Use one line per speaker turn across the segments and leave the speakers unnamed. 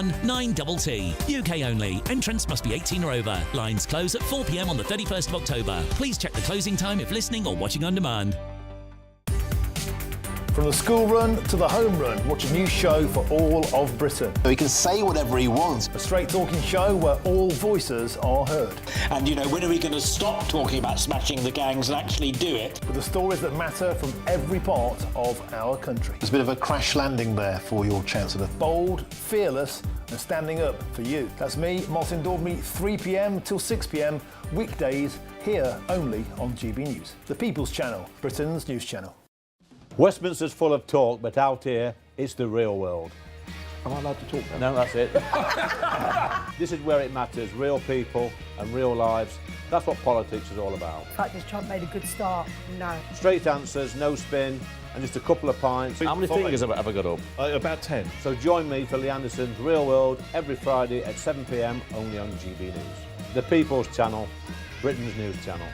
9TT. UK only. Entrance must be 18 or over. Lines close at 4 p.m. on the 31st of October. Please check the closing time if listening or watching on demand.
From the school run to the home run, watch a new show for all of Britain.
He can say whatever he wants.
A straight-talking show where all voices are heard.
And, you know, when are we going to stop talking about smashing the gangs and actually do it?
With the stories that matter from every part of our country.
There's a bit of a crash landing there for your Chancellor.
Bold, fearless and standing up for you. That's me, Martin Daubney, 3 p.m. till 6 p.m, weekdays, here only on GB News. The People's Channel, Britain's news channel.
Westminster's full of talk, but out here, it's the real world.
Am I allowed to talk
No,
now?
that's it. This is where it matters, real people and real lives. That's what politics is all about.
In fact, has Trump made a good start? No.
Straight answers, no spin, and just a couple of pints.
How many fingers have I got up? About 10.
So join me for Lee Anderson's Real World every Friday at 7 p.m, only on GB News. The People's Channel, Britain's news channel.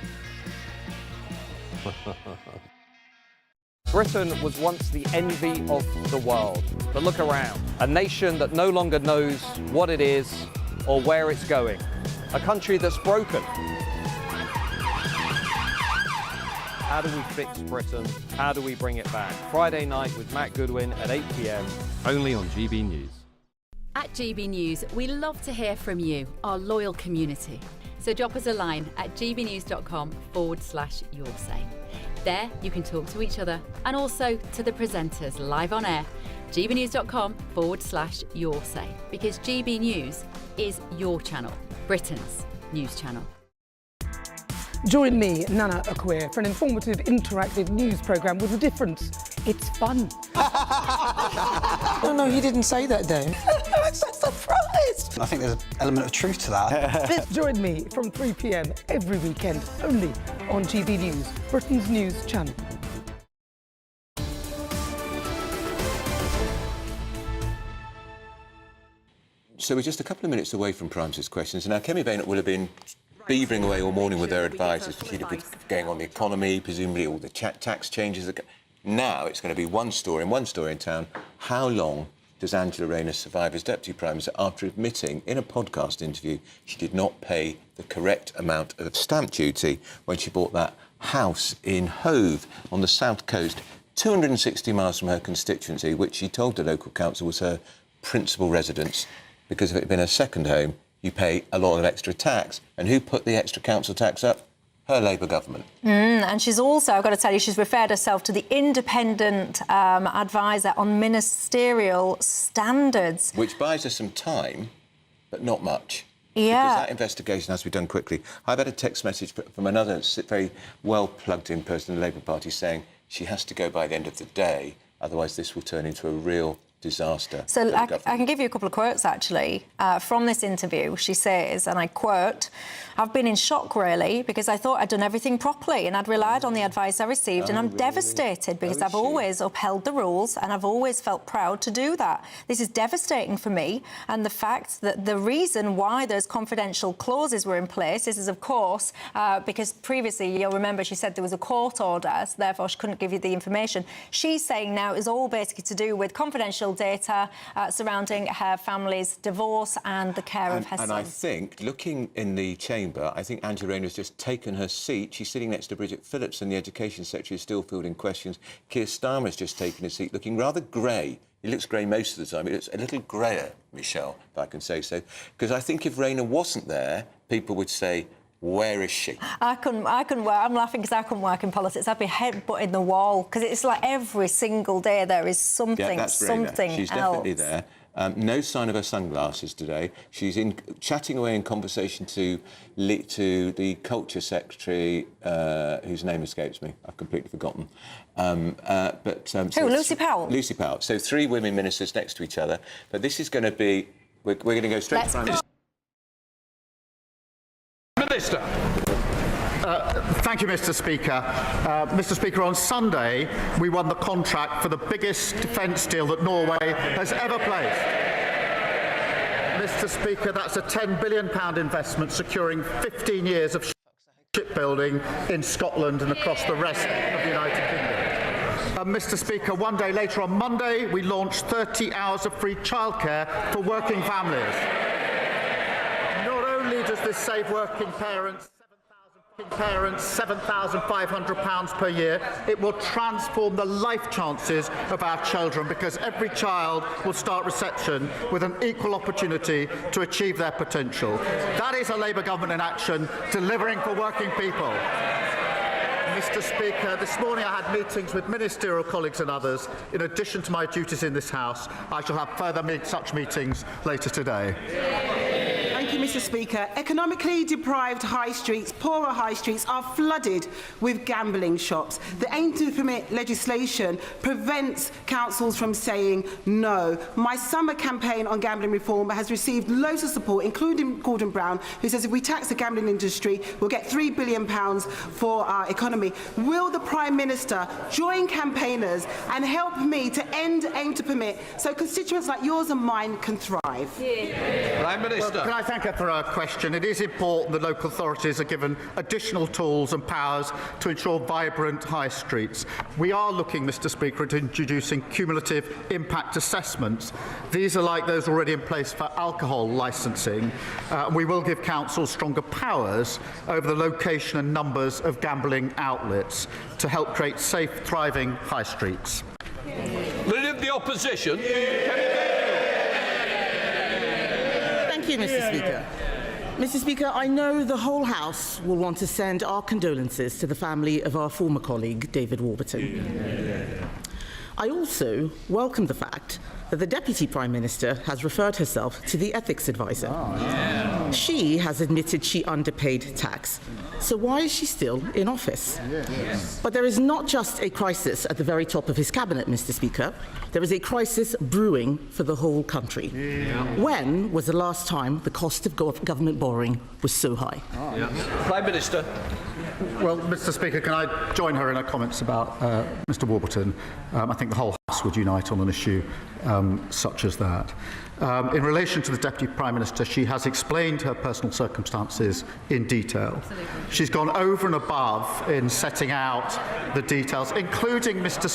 Britain was once the envy of the world. But look around. A nation that no longer knows what it is or where it's going. A country that's broken. How do we fix Britain? How do we bring it back? Friday night with Matt Goodwin at 8 p.m, only on GB News.
At GB News, we love to hear from you, our loyal community. So drop us a line at gbnews.com/yoursay. There you can talk to each other and also to the presenters live on air. gbnews.com/yoursay, because GB News is your channel, Britain's news channel.
Join me, Nana Akweer, for an informative, interactive news programme with a difference. It's fun.
No, he didn't say that, though.
I'm so surprised.
I think there's an element of truth to that.
Join me from 3 p.m. every weekend, only on GB News, Britain's news channel.
So we're just a couple of minutes away from Prime Minister's questions. Now, Kemi Baynott will have been beavering away all morning with her advisers. She'd have been going on the economy, presumably all the tax changes. Now it's going to be one story in town. How long does Angela Rayner survive as Deputy Prime Minister after admitting in a podcast interview she did not pay the correct amount of stamp duty when she bought that house in Hove on the south coast, 260 miles from her constituency, which she told the local council was her principal residence, because if it had been her second home, you pay a lot of extra tax. And who put the extra council tax up? Her Labour government.
And she's also, I've got to tell you, she's referred herself to the independent advisor on ministerial standards.
Which buys her some time, but not much.
Yeah.
Because that investigation has to be done quickly. I've had a text message from another very well plugged-in person in the Labour Party saying she has to go by the end of the day, otherwise this will turn into a real disaster.
So I can give you a couple of quotes, actually, from this interview. She says, and I quote, "I've been in shock, really, because I thought I'd done everything properly and I'd relied on the advice I received, and I'm devastated because I've always upheld the rules and I've always felt proud to do that. This is devastating for me, and the fact that the reason why those confidential clauses were in place is, of course, because previously, you'll remember, she said there was a court order, so therefore she couldn't give you the information. She's saying now it's all basically to do with confidential data surrounding her family's divorce and the care of her son."
And I think, looking in the chamber, I think Angela Rayner has just taken her seat. She's sitting next to Bridget Phillips, and the Education Secretary is still fielding questions. Keir Starmer's just taken his seat, looking rather grey. He looks grey most of the time. He looks a little greyer, Michelle, if I can say so. Because I think if Rayner wasn't there, people would say, where is she?
I couldn't work. I'm laughing because I couldn't work in politics. I'd be headbutting the wall, because it's like every single day there is something,
that's
something
She's
else.
definitely there. No sign of her sunglasses today. She's chatting away in conversation to the Culture Secretary, whose name escapes me. I've completely forgotten.
Who, Lucy Powell?
Lucy Powell. So 3 women ministers next to each other. But this is going to be... We're going to go straight to Prime Minister.
Minister. Thank you, Mr. Speaker. Mr. Speaker, on Sunday, we won the contract for the biggest defence deal that Norway has ever placed. Mr. Speaker, that's a £10 billion investment securing 15 years of shipbuilding in Scotland and across the rest of the United Kingdom. Mr. Speaker, one day later on Monday, we launched 30 hours of free childcare for working families. Not only does this save working parents £7,500 per year, it will transform the life chances of our children, because every child will start reception with an equal opportunity to achieve their potential. That is a Labour government in action, delivering for working people. Mr. Speaker, this morning I had meetings with ministerial colleagues and others. In addition to my duties in this House, I shall have further such meetings later today.
Thank you, Mr. Speaker. Economically deprived high streets, poorer high streets, are flooded with gambling shops. The aim to permit legislation prevents councils from saying no. My summer campaign on gambling reform has received loads of support, including Gordon Brown, who says if we tax the gambling industry, we'll get £3 billion for our economy. Will the Prime Minister join campaigners and help me to end aim to permit so constituents like yours and mine can thrive?
Prime Minister.
Well, can I thank her for her question? It is important that local authorities are given additional tools and powers to ensure vibrant high streets. We are looking, Mr. Speaker, at introducing cumulative impact assessments. These are like those already in place for alcohol licensing. We will give councils stronger powers over the location and numbers of gambling outlets to help create safe, thriving high streets.
Leader of the Opposition.
Thank you, Mr. Speaker. Mr. Speaker, I know the whole House will want to send our condolences to the family of our former colleague, David Warburton. I also welcome the fact that the Deputy Prime Minister has referred herself to the ethics advisor. She has admitted she underpaid tax. So why is she still in office? But there is not just a crisis at the very top of his cabinet, Mr. Speaker. There is a crisis brewing for the whole country. When was the last time the cost of government borrowing was so high?
Prime Minister.
Well, Mr. Speaker, can I join her in her comments about Mr. Warburton? I think the whole House would unite on an issue such as that. In relation to the Deputy Prime Minister, she has explained her personal circumstances in detail. Absolutely. She's gone over and above in setting out the details, including Mr.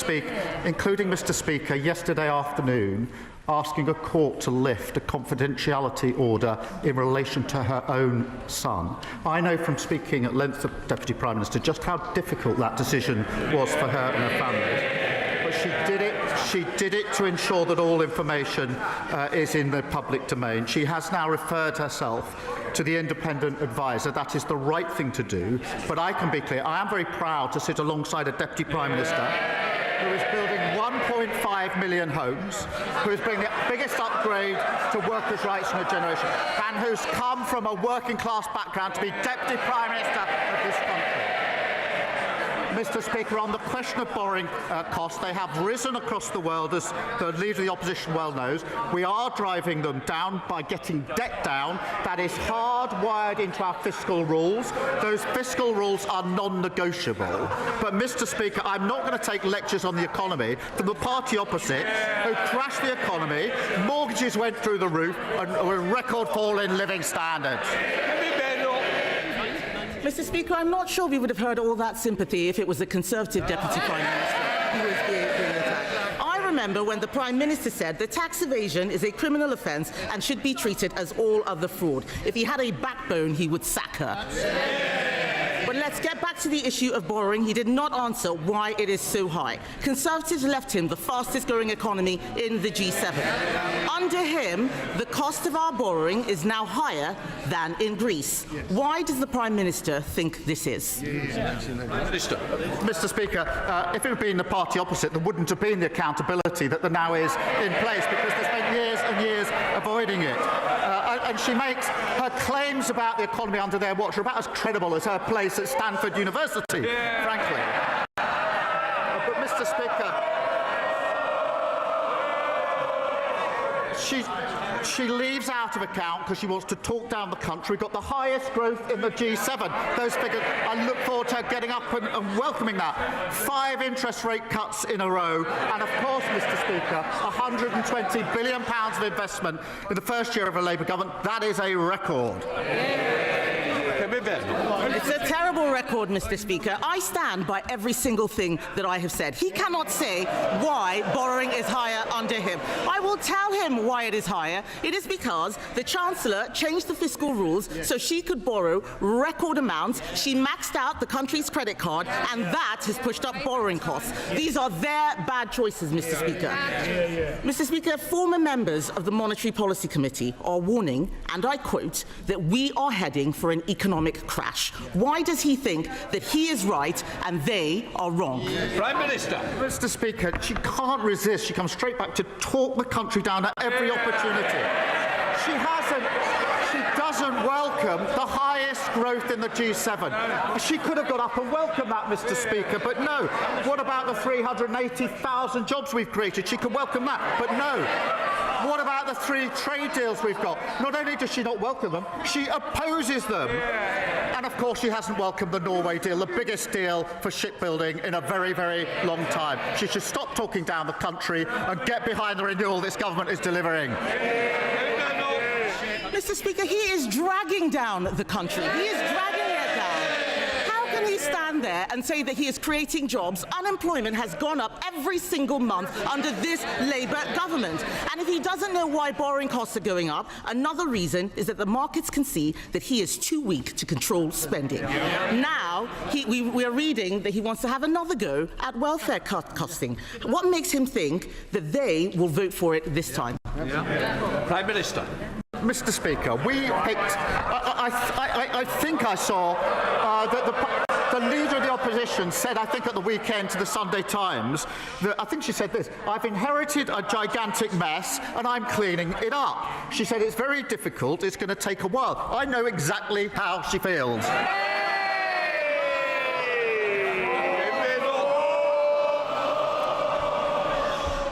Speaker, yesterday afternoon, asking a court to lift a confidentiality order in relation to her own son. I know from speaking at length with the Deputy Prime Minister just how difficult that decision was for her and her family. But she did it to ensure that all information is in the public domain. She has now referred herself to the independent advisor. That is the right thing to do. But I can be clear, I am very proud to sit alongside a Deputy Prime Minister who is building 1.5 million homes, who is bringing the biggest upgrade to workers' rights in a generation, and who's come from a working class background to be Deputy Prime Minister of this country. Mr. Speaker, on the question of borrowing costs, they have risen across the world, as the Leader of the Opposition well knows. We are driving them down by getting debt down. That is hardwired into our fiscal rules. Those fiscal rules are non-negotiable. But, Mr. Speaker, I'm not going to take lectures on the economy from the party opposite, who crashed the economy, mortgages went through the roof, and a record fall in living standards.
Mr. Speaker, I'm not sure we would have heard all that sympathy if it was the Conservative Deputy Prime Minister who was being attacked. I remember when the Prime Minister said that tax evasion is a criminal offence and should be treated as all other fraud. If he had a backbone, he would sack her. But let's get back to the issue of borrowing. He did not answer why it is so high. Conservatives left him the fastest growing economy in the G7. Under him, the cost of our borrowing is now higher than in Greece. Why does the Prime Minister think this is?
Mr. Speaker, if it had been the party opposite, there wouldn't have been the accountability that there now is in place, because there's been years and years avoiding it. And she makes her claims about the economy under their watch are about as credible as her place at Stanford University, frankly. But, Mr. Speaker, she leaves out of account, because she wants to talk down the country. We've got the highest growth in the G7. Those figures, I look forward to her getting up and welcoming that. 5 interest rate cuts in a row. And of course, Mr. Speaker, £120 billion of investment in the first year of a Labour government. That is a record.
It's a terrible record, Mr. Speaker. I stand by every single thing that I have said. He cannot say why borrowing is higher under him. I will tell him why it is higher. It is because the Chancellor changed the fiscal rules so she could borrow record amounts. She maxed out the country's credit card, and that has pushed up borrowing costs. These are their bad choices, Mr. Speaker. Mr. Speaker, former members of the Monetary Policy Committee are warning, and I quote, that we are heading for an economic crash. Why does he think that he is right and they are wrong?
Prime Minister. Mr. Speaker, she can't resist. She comes straight back to talk the country down at every opportunity. She doesn't welcome the highest growth in the G7. She could have got up and welcomed that, Mr. Speaker, but no. What about the 380,000 jobs we've created? She could welcome that, but no. What about the 3 trade deals we've got? Not only does she not welcome them, she opposes them. And of course she hasn't welcomed the Norway deal, the biggest deal for shipbuilding in a very, very long time. She should stop talking down the country and get behind the renewal this government is delivering.
Mr. Speaker, he is dragging down the country. He is dragging it down. How can he stand there and say that he is creating jobs? Unemployment has gone up every single month under this Labour government. And if he doesn't know why borrowing costs are going up, another reason is that the markets can see that he is too weak to control spending. Now, we are reading that he wants to have another go at welfare costing. What makes him think that they will vote for it this time?
Prime Minister. Mr. Speaker, we picked. I think I saw that the leader of the opposition said, I think at the weekend to the Sunday Times, that I think she said this: "I've inherited a gigantic mess and I'm cleaning it up." She said it's very difficult. It's going to take a while. I know exactly how she feels.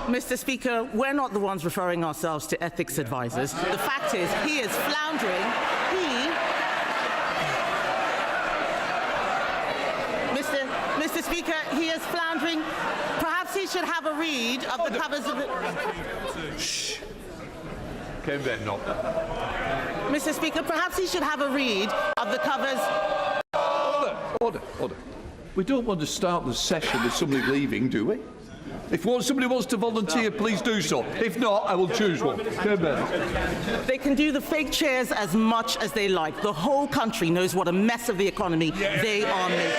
Mr. Speaker, we're not the ones referring ourselves to ethics advisors. The fact is, he is floundering. Mr. Speaker, he is floundering. Perhaps he should have a read of the covers of the...
Shh.
Mr. Speaker, perhaps he should have a read of the covers...
Order. We don't want to start the session with somebody leaving, do we? If somebody wants to volunteer, please do so. If not, I will choose one.
They can do the fake chairs as much as they like. The whole country knows what a mess of the economy they are making.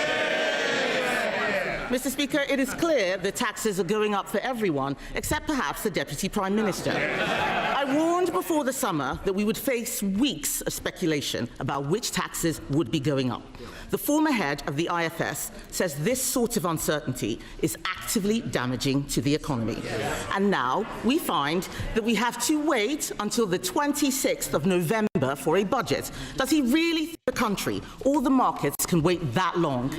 Mr. Speaker, it is clear that taxes are going up for everyone, except perhaps the Deputy Prime Minister. I warned before the summer that we would face weeks of speculation about which taxes would be going up. The former head of the IFS says this sort of uncertainty is actively damaging to the economy. And now we find that we have to wait until the 26th of November for a budget. Does he really think the country or the markets can wait that long?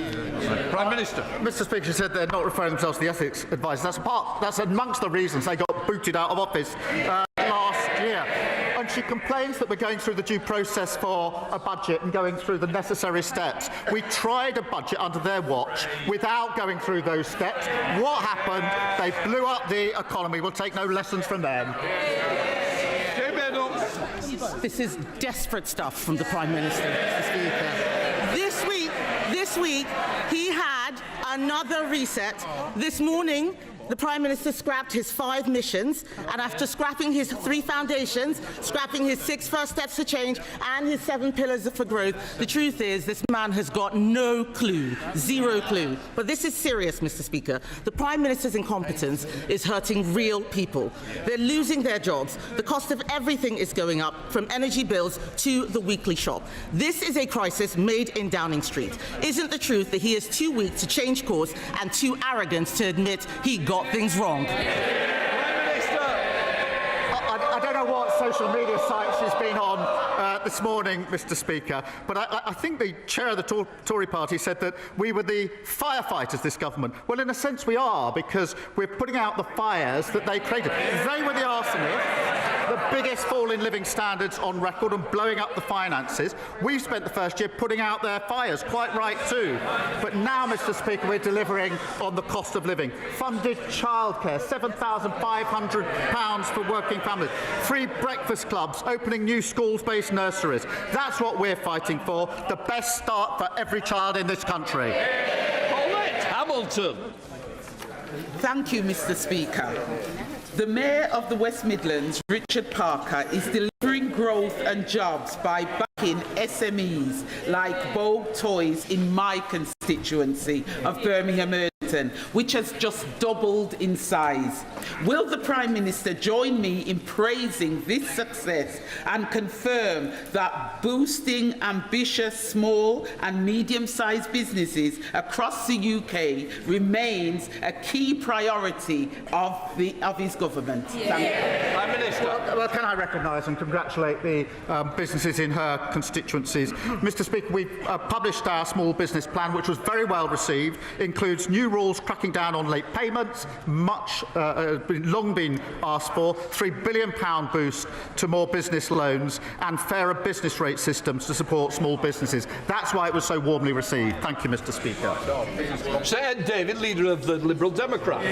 Prime Minister. Mr. Speaker, said they're not referring themselves to the ethics advisors. That's amongst the reasons they got booted out of office last year. And she complains that we're going through the due process for a budget and going through the necessary steps. We tried a budget under their watch without going through those steps. What happened? They blew up the economy. We'll take no lessons from them.
This is desperate stuff from the Prime Minister, Mr. Speaker. This week, he had another reset. This morning, the Prime Minister scrapped his 5 missions, and after scrapping his 3 foundations, scrapping his 6 first steps for change, and his 7 pillars for growth, the truth is this man has got no clue, 0 clue. But this is serious, Mr. Speaker. The Prime Minister's incompetence is hurting real people. They're losing their jobs. The cost of everything is going up, from energy bills to the weekly shop. This is a crisis made in Downing Street. Isn't the truth that he is too weak to change course and too arrogant to admit he got things wrong?
I don't know what social media sites she's been on this morning, Mr. Speaker, but I think the chair of the Tory party said that we were the firefighters, this government. Well, in a sense we are, because we're putting out the fires that they created. They were the arsonists. the biggest fall in living standards on record and blowing up the finances. We spent the first year putting out their fires, quite right too. But now, Mr. Speaker, we're delivering on the cost of living. Funded childcare, £7,500 for working families. Free breakfast clubs, opening new schools-based nurseries. That's what we're fighting for, the best start for every child in this country.
Paulette Hamilton.
Thank you, Mr. Speaker. The Mayor of the West Midlands, Richard Parker, is delivering growth and jobs by backing SMEs like Bogue Toys in my constituency of Birmingham Urton, which has just doubled in size. Will the Prime Minister join me in praising this success and confirm that boosting ambitious small and medium-sized businesses across the UK remains a key priority of his government? Thank you.
Prime Minister.
Well, can I recognise and congratulate the businesses in her constituencies? Mr. Speaker, we've published our small business plan, which was very well received, includes new rules cracking down on late payments, much long been asked for, £3 billion boost to more business loans and fairer business rate systems to support small businesses. That's why it was so warmly received. Thank you, Mr. Speaker.
Sir Ed David, Leader of the Liberal Democrats.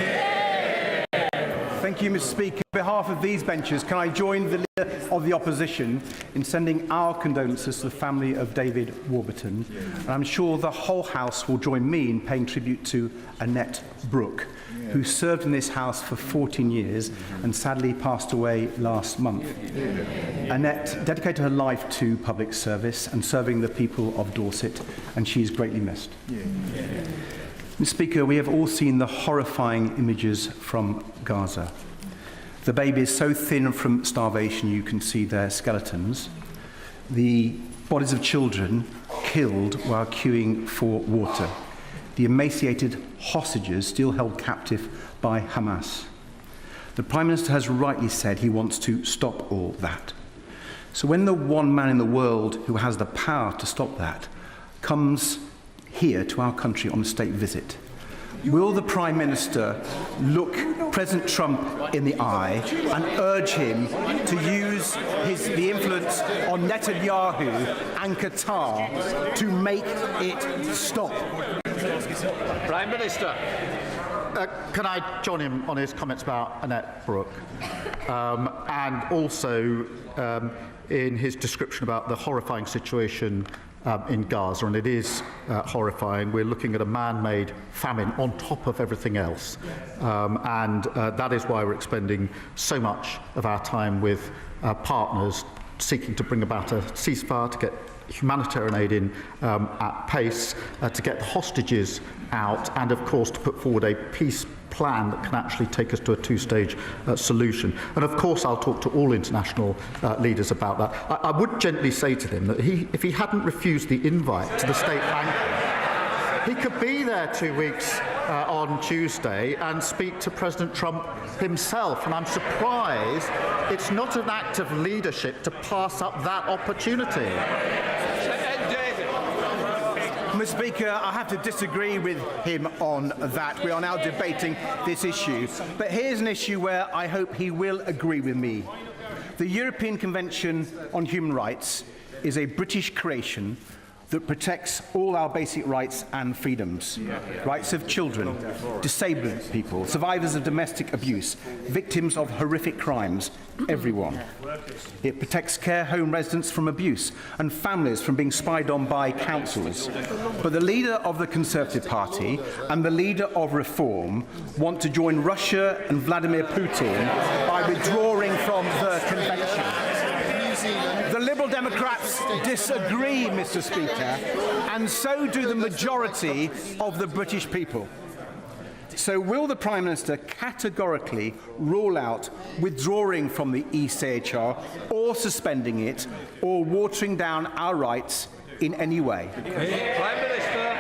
Thank you, Mr. Speaker. On behalf of these benches, can I join the Leader of the Opposition in sending our condolences to the family of David Warburton? And I'm sure the whole House will join me in paying tribute to Annette Brooke, who served in this House for 14 years and sadly passed away last month. Annette dedicated her life to public service and serving the people of Dorset, and she is greatly missed. Mr. Speaker, we have all seen the horrifying images from Gaza. The babies so thin from starvation you can see their skeletons. The bodies of children killed while queuing for water. The emaciated hostages still held captive by Hamas. The Prime Minister has rightly said he wants to stop all that. So when the one man in the world who has the power to stop that comes here to our country on a state visit, will the Prime Minister look President Trump in the eye and urge him to use the influence on Netanyahu and Qatar to make it stop?
Prime Minister.
Can I join him on his comments about Annette Brooke? And also in his description about the horrifying situation in Gaza, and it is horrifying. We're looking at a man-made famine on top of everything else, and that is why we're expending so much of our time with partners seeking to bring about a ceasefire, to get humanitarian aid in at pace, to get the hostages out, and of course to put forward a peace plan that can actually take us to a two-stage solution. And of course I'll talk to all international leaders about that. I would gently say to him that if he hadn't refused the invite to the state bank, he could be there 2 weeks on Tuesday and speak to President Trump himself. And I'm surprised it's not an act of leadership to pass up that opportunity.
Mr. Speaker, I have to disagree with him on that. We are now debating this issue. But here's an issue where I hope he will agree with me. The European Convention on Human Rights is a British creation that protects all our basic rights and freedoms. Rights of children, disabled people, survivors of domestic abuse, victims of horrific crimes, everyone. It protects care home residents from abuse and families from being spied on by councils. But the leader of the Conservative Party and the leader of Reform want to join Russia and Vladimir Putin by withdrawing from the convention. The Liberal Democrats disagree, Mr. Speaker, and so do the majority of the British people. So will the Prime Minister categorically rule out withdrawing from the ECHR or suspending it or watering down our rights in any way?
Prime Minister.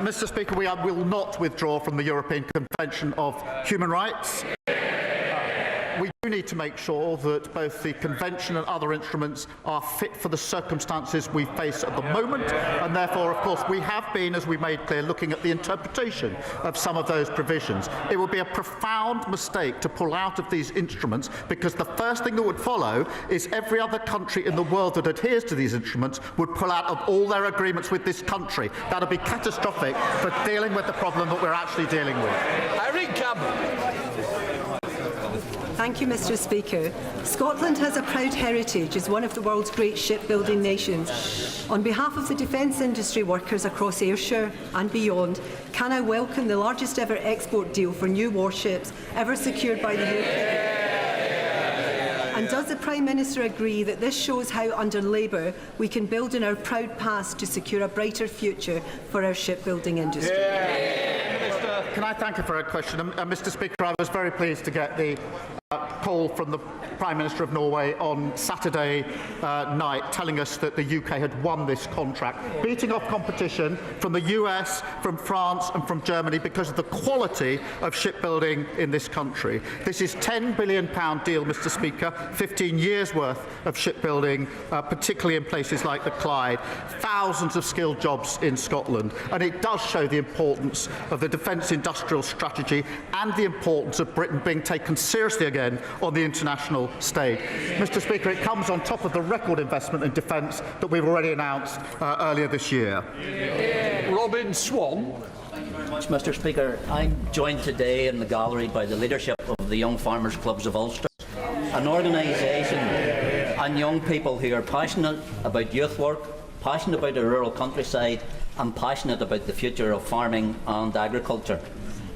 Mr. Speaker, we will not withdraw from the European Convention of Human Rights. We do need to make sure that both the Convention and other instruments are fit for the circumstances we face at the moment, and therefore, of course, we have been, as we made clear, looking at the interpretation of some of those provisions. It would be a profound mistake to pull out of these instruments, because the first thing that would follow is every other country in the world that adheres to these instruments would pull out of all their agreements with this country. That would be catastrophic for dealing with the problem that we're actually dealing with.
Harry Campbell.
Thank you, Mr. Speaker. Scotland has a proud heritage as one of the world's great shipbuilding nations. On behalf of the defence industry workers across Ayrshire and beyond, can I welcome the largest ever export deal for new warships ever secured by the UK? And does the Prime Minister agree that this shows how, under Labour, we can build on our proud past to secure a brighter future for our shipbuilding industry?
Can I thank you for her question? Mr. Speaker, I was very pleased to get the call from the Prime Minister of Norway on Saturday night telling us that the UK had won this contract, beating off competition from the US, from France and from Germany because of the quality of shipbuilding in this country. This is a £10 billion deal, Mr. Speaker, 15 years worth of shipbuilding, particularly in places like the Clyde, thousands of skilled jobs in Scotland, and it does show the importance of the defence industrial strategy and the importance of Britain being taken seriously again on the international stage. Mr. Speaker, it comes on top of the record investment in defence that we've already announced earlier this year.
Robin Swan.
Mr. Speaker, I'm joined today in the gallery by the leadership of the Young Farmers Clubs of Ulster, an organisation and young people who are passionate about youth work, passionate about the rural countryside and passionate about the future of farming and agriculture.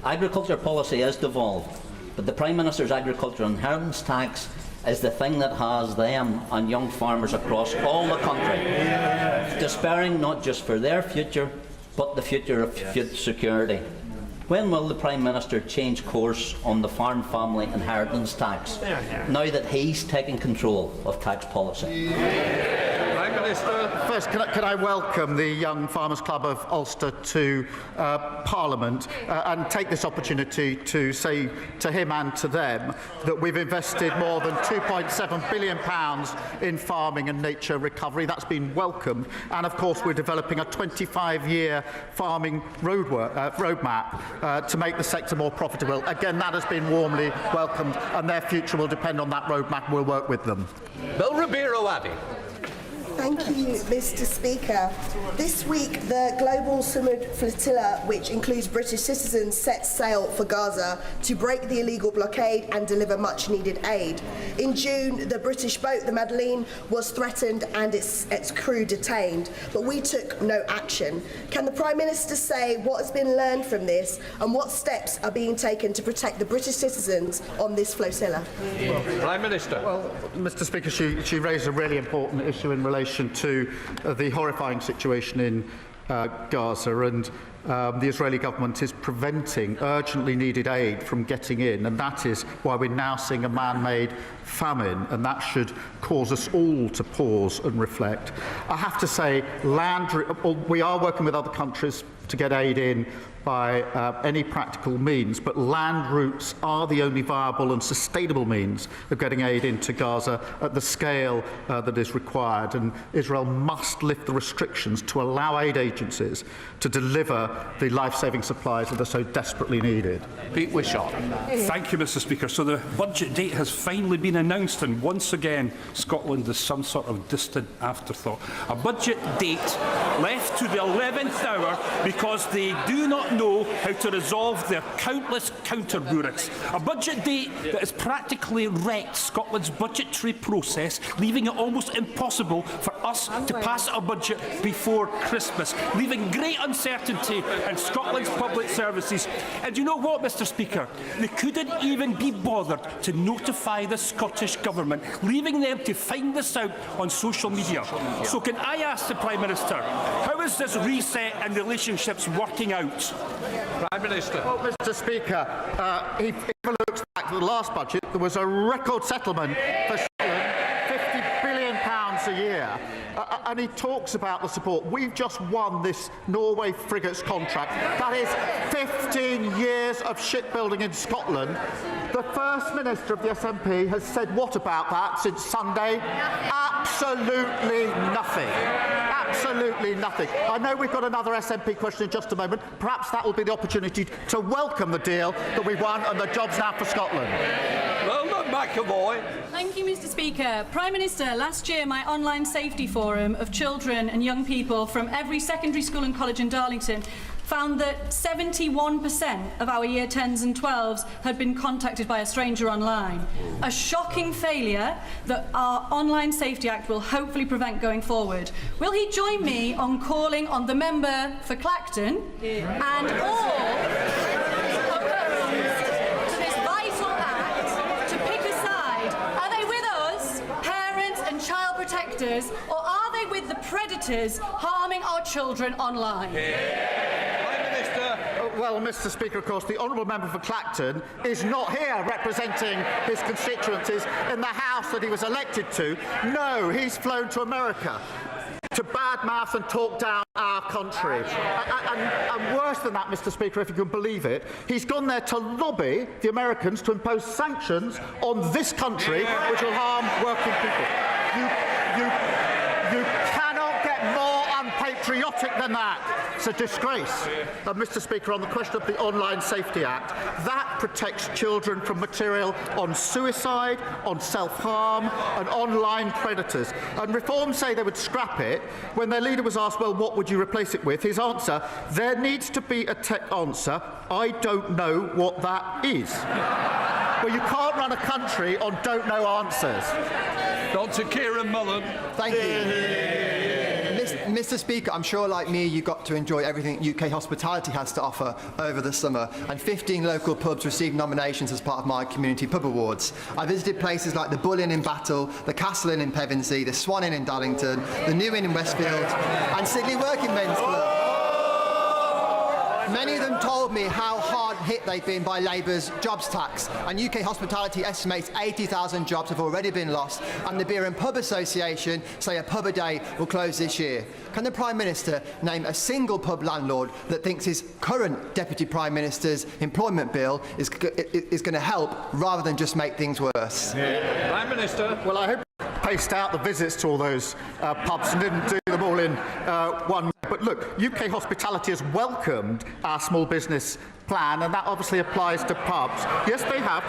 Agriculture policy is devolved, but the Prime Minister's agricultural inheritance tax is the thing that has them and young farmers across all the country despairing not just for their future, but the future of food security. When will the Prime Minister change course on the farm family inheritance tax, now that he's taking control of tax policy?
Prime Minister. First, can I welcome the Young Farmers Club of Ulster to Parliament and take this opportunity to say to him and to them that we've invested more than £2.7 billion in farming and nature recovery. That's been welcomed. And of course, we're developing a 25-year farming roadmap to make the sector more profitable. Again, that has been warmly welcomed, and their future will depend on that roadmap. We'll work with them.
Bill Ribeiro Abbey.
Thank you, Mr. Speaker. This week, the Global Sumud Flotilla, which includes British citizens, sets sail for Gaza to break the illegal blockade and deliver much-needed aid. In June, the British boat, the Madeleine, was threatened and its crew detained, but we took no action. Can the Prime Minister say what has been learned from this and what steps are being taken to protect the British citizens on this flotilla?
Prime Minister.
Well, Mr. Speaker, she raised a really important issue in relation to the horrifying situation in Gaza, and the Israeli government is preventing urgently needed aid from getting in, and that is why we're now seeing a man-made famine, and that should cause us all to pause and reflect. I have to say, we are working with other countries to get aid in by any practical means, but land routes are the only viable and sustainable means of getting aid into Gaza at the scale that is required, and Israel must lift the restrictions to allow aid agencies to deliver the life-saving supplies that are so desperately needed.
Pete Wishart.
Thank you, Mr. Speaker. So the budget date has finally been announced, and once again Scotland is some sort of distant afterthought. A budget date left to the 11th hour because they do not know how to resolve their countless counter-rubrics. A budget date that has practically wrecked Scotland's budgetary process, leaving it almost impossible for us to pass our budget before Christmas, leaving great uncertainty in Scotland's public services. And you know what, Mr. Speaker? They couldn't even be bothered to notify the Scottish Government, leaving them to find this out on social media. So can I ask the Prime Minister, how is this reset in relationships working out?
Prime Minister.
Well, Mr. Speaker, if one looks back to the last budget, there was a record settlement for Scotland, £50 billion a year. And he talks about the support. We've just won this Norway frigates contract. That is 15 years of shipbuilding in Scotland The First Minister of the SNP has said what about that since Sunday? Absolutely nothing. Absolutely nothing. I know we've got another SNP question in just a moment. Perhaps that will be the opportunity to welcome the deal that we won and the jobs now for Scotland.
Well done, McAvoy.
Thank you, Mr. Speaker. Prime Minister, last year my online safety forum of children and young people from every secondary school and college in Darlington found that 71% of our Year 10s and 12s had been contacted by a stranger online. A shocking failure that our Online Safety Act will hopefully prevent going forward. Will he join me on calling on the member for Clacton and all opposed to this vital act to pick a side? Are they with us, parents and child protectors, or are they with the predators harming our children online?
Well, Mr. Speaker, of course, the honourable member for Clacton is not here representing his constituencies in the House that he was elected to. No, he's flown to America to badmouth and talk down our country. And worse than that, Mr. Speaker, if you can believe it, he's gone there to lobby the Americans to impose sanctions on this country which will harm working people. You cannot get more unpatriotic than that. It's a disgrace. Mr. Speaker, on the question of the Online Safety Act, that protects children from material on suicide, on self-harm and online predators. And Reform say they would scrap it. When their leader was asked, well, what would you replace it with? His answer, there needs to be a tech answer. I don't know what that is. Well, you can't run a country on don't know answers.
Dr. Kieran Mullen.
Thank you. Mr. Speaker, I'm sure, like me, you got to enjoy everything UK hospitality has to offer over the summer, and 15 local pubs received nominations as part of my Community Pub Awards. I visited places like the Bull Inn in Battle, the Castle Inn in Pevensey, the Swan Inn in Darlington, the New Inn in Westfield, and Sidley Working Men's Club. Many of them told me how hard hit they've been by Labour's jobs tax, and UK Hospitality estimates 80,000 jobs have already been lost, and the Beer and Pub Association say a pub a day will close this year. Can the Prime Minister name a single pub landlord that thinks his current Deputy Prime Minister's employment bill is going to help rather than just make things worse?
Prime Minister.
Well, I hope paced out the visits to all those pubs and didn't do them all in one. But look, UK Hospitality has welcomed our small business plan, and that obviously applies to pubs. Yes, they have.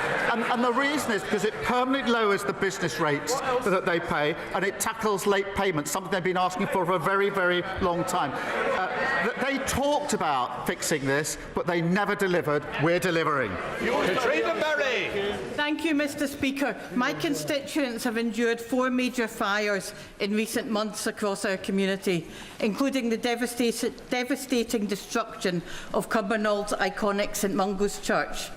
And the reason is because it permanently lowers the business rates that they pay, and it tackles late payments, something they've been asking for a very, very long time. They talked about fixing this, but they never delivered. We're delivering.
Katrina Berry.
Thank you, Mr. Speaker. My constituents have endured 4 major fires in recent months across our community, including the devastating destruction of Cumbernaulds' iconic St Mungo's Church.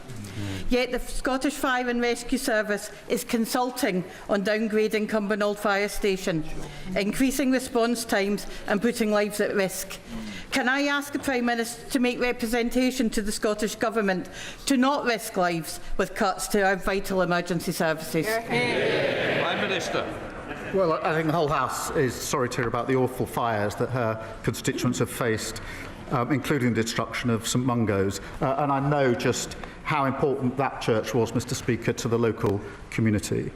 Yet the Scottish Fire and Rescue Service is consulting on downgrading Cumbernauld Fire Station, increasing response times and putting lives at risk. Can I ask the Prime Minister to make representation to the Scottish Government to not risk lives with cuts to our vital emergency services?
Prime Minister.
Well, I think the whole House is sorry to hear about the awful fires that her constituents have faced, including the destruction of St Mungo's. And I know just how important that church was, Mr. Speaker, to the local community.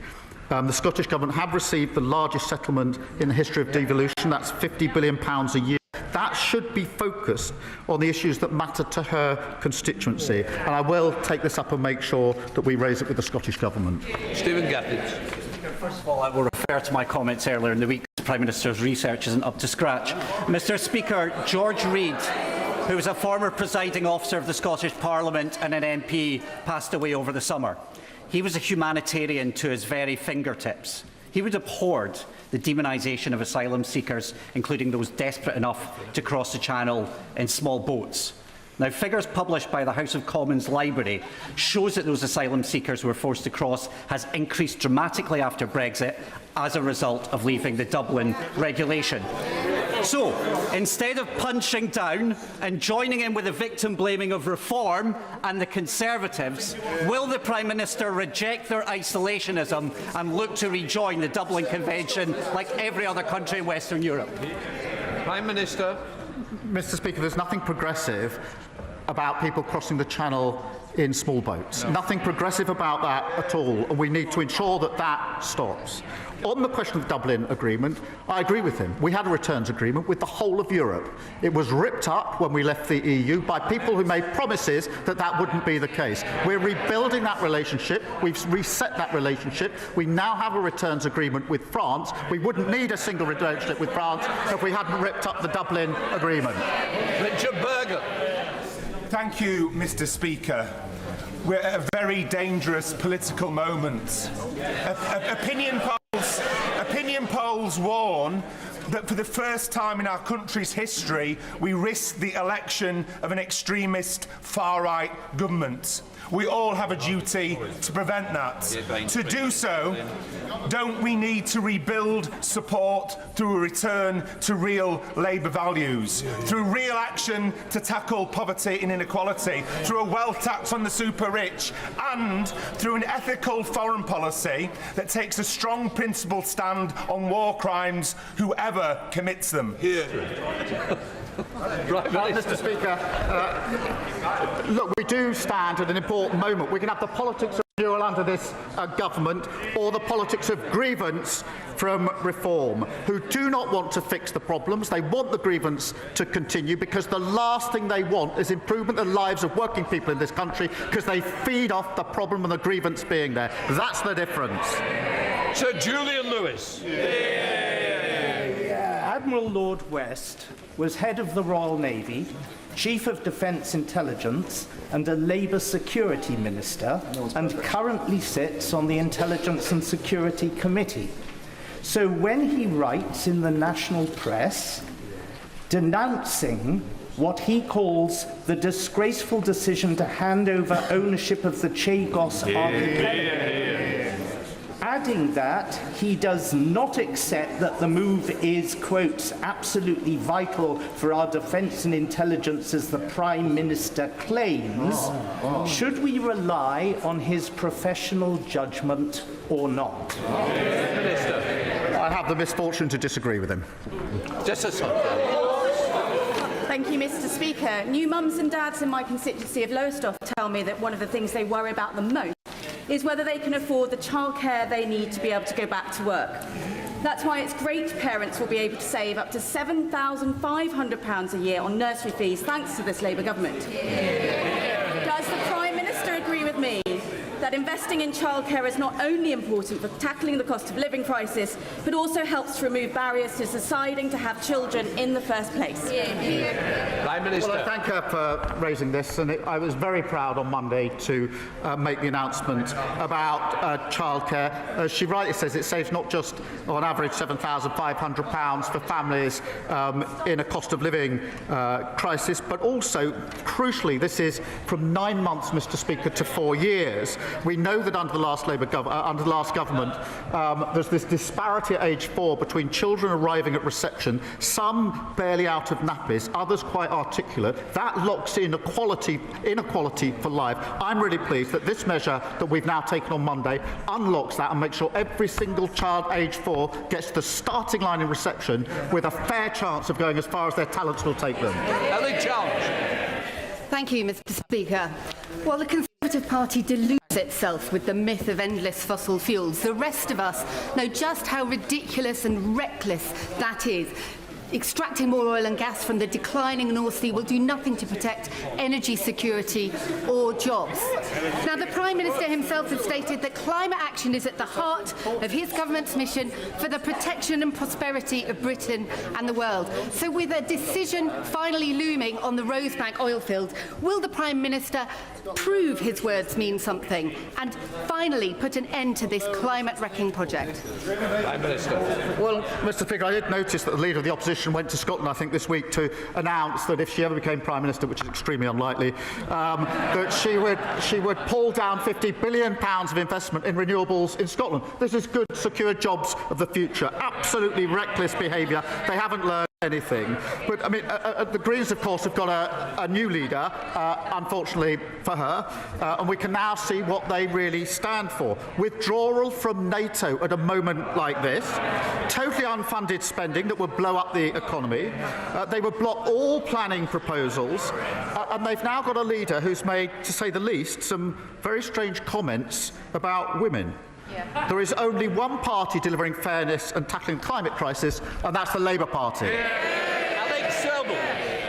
The Scottish Government have received the largest settlement in the history of devolution. That's £50 billion a year. That should be focused on the issues that matter to her constituency. And I will take this up and make sure that we raise it with the Scottish Government.
Stephen Gaffney.
First of all, I will refer to my comments earlier in the week. The Prime Minister's research isn't up to scratch. Mr. Speaker, George Reid, who was a former presiding officer of the Scottish Parliament and an MP, passed away over the summer. He was a humanitarian to his very fingertips. He would abhorred the demonisation of asylum seekers, including those desperate enough to cross the Channel in small boats. Now, figures published by the House of Commons Library shows that those asylum seekers who were forced to cross has increased dramatically after Brexit as a result of leaving the Dublin regulation. So, instead of punching down and joining in with the victim blaming of Reform and the Conservatives, will the Prime Minister reject their isolationism and look to rejoin the Dublin Convention like every other country in Western Europe?
Prime Minister.
Mr. Speaker, there's nothing progressive about people crossing the Channel in small boats. No. Nothing progressive about that at all, and we need to ensure that that stops. On the question of the Dublin Agreement, I agree with him. We had a returns agreement with the whole of Europe. It was ripped up when we left the EU by people who made promises that that wouldn't be the case. We're rebuilding that relationship. We've reset that relationship. We now have a returns agreement with France. We wouldn't need a single relationship with France if we hadn't ripped up the Dublin Agreement.
Richard Berger. Thank you, Mr. Speaker. We're at a very dangerous political moment. Opinion polls warn that for the first time in our country's history, we risk the election of an extremist far-right government. We all have a duty to prevent that. To do so, don't we need to rebuild support through a return to real Labour values, through real action to tackle poverty and inequality, through a wealth tax on the super rich, and through an ethical foreign policy that takes a strong principled stand on war crimes, whoever commits them?
Right, Mr. Speaker, look, we do stand at an important moment. We can have the politics of renewal under this government, or the politics of grievance from reform, who do not want to fix the problems. They want the grievance to continue because the last thing they want is improvement in the lives of working people in this country, because they feed off the problem and the grievance being there. That's the difference.
Sir Julian Lewis.
Admiral Lord West was head of the Royal Navy, Chief of Defence Intelligence and a Labour Security Minister, and currently sits on the Intelligence and Security Committee. So when he writes in the national press denouncing what he calls the disgraceful decision to hand over ownership of the Chagos archipelago, adding that he does not accept that the move is, quote, absolutely vital for our defence and intelligence, as the Prime Minister claims, should we rely on his professional judgment or not?
Minister. I have the misfortune to disagree with him.
Just a
Thank you, Mr. Speaker. New mums and dads in my constituency of Lowestoft tell me that one of the things they worry about the most is whether they can afford the childcare they need to be able to go back to work. That's why it's great parents will be able to save up to £7,500 a year on nursery fees thanks to this Labour government. Does the Prime Minister agree with me that investing in childcare is not only important for tackling the cost of living crisis, but also helps to remove barriers to deciding to have children in the first place?
Prime Minister. Well, I thank her for raising this, and I was very proud on Monday to make the announcement about childcare. As she rightly says, it saves not just on average £7,500 for families in a cost of living crisis, but also, crucially, this is from 9 months, Mr. Speaker, to 4 years. We know that under the last government, there's this disparity at age 4 between children arriving at reception, some barely out of nappies, others quite articulate. That locks in inequality for life. I'm really pleased that this measure that we've now taken on Monday unlocks that and makes sure every single child age 4 gets to the starting line in reception with a fair chance of going as far as their talents will take them.
Ellie Challenge.
Thank you, Mr. Speaker. While the Conservative Party deludes itself with the myth of endless fossil fuels, the rest of us know just how ridiculous and reckless that is. Extracting more oil and gas from the declining North Sea will do nothing to protect energy security or jobs. Now, the Prime Minister himself has stated that climate action is at the heart of his government's mission for the protection and prosperity of Britain and the world. So with a decision finally looming on the Rosebank oil field, will the Prime Minister prove his words mean something and finally put an end to this climate-wrecking project?
Prime Minister.
Well, Mr. Speaker, I did notice that the Leader of the Opposition went to Scotland, I think, this week to announce that if she ever became Prime Minister, which is extremely unlikely, that she would pull down £50 billion of investment in renewables in Scotland. This is good, secure jobs of the future. Absolutely reckless behaviour. They haven't learned anything. But, I mean, the Greens, of course, have got a new leader, unfortunately for her, and we can now see what they really stand for. Withdrawal from NATO at a moment like this, totally unfunded spending that would blow up the economy. They would block all planning proposals, And they've now got a leader who's made, to say the least, some very strange comments about women. Yeah. There is only one party delivering fairness and tackling the climate crisis, and that's the Labour Party.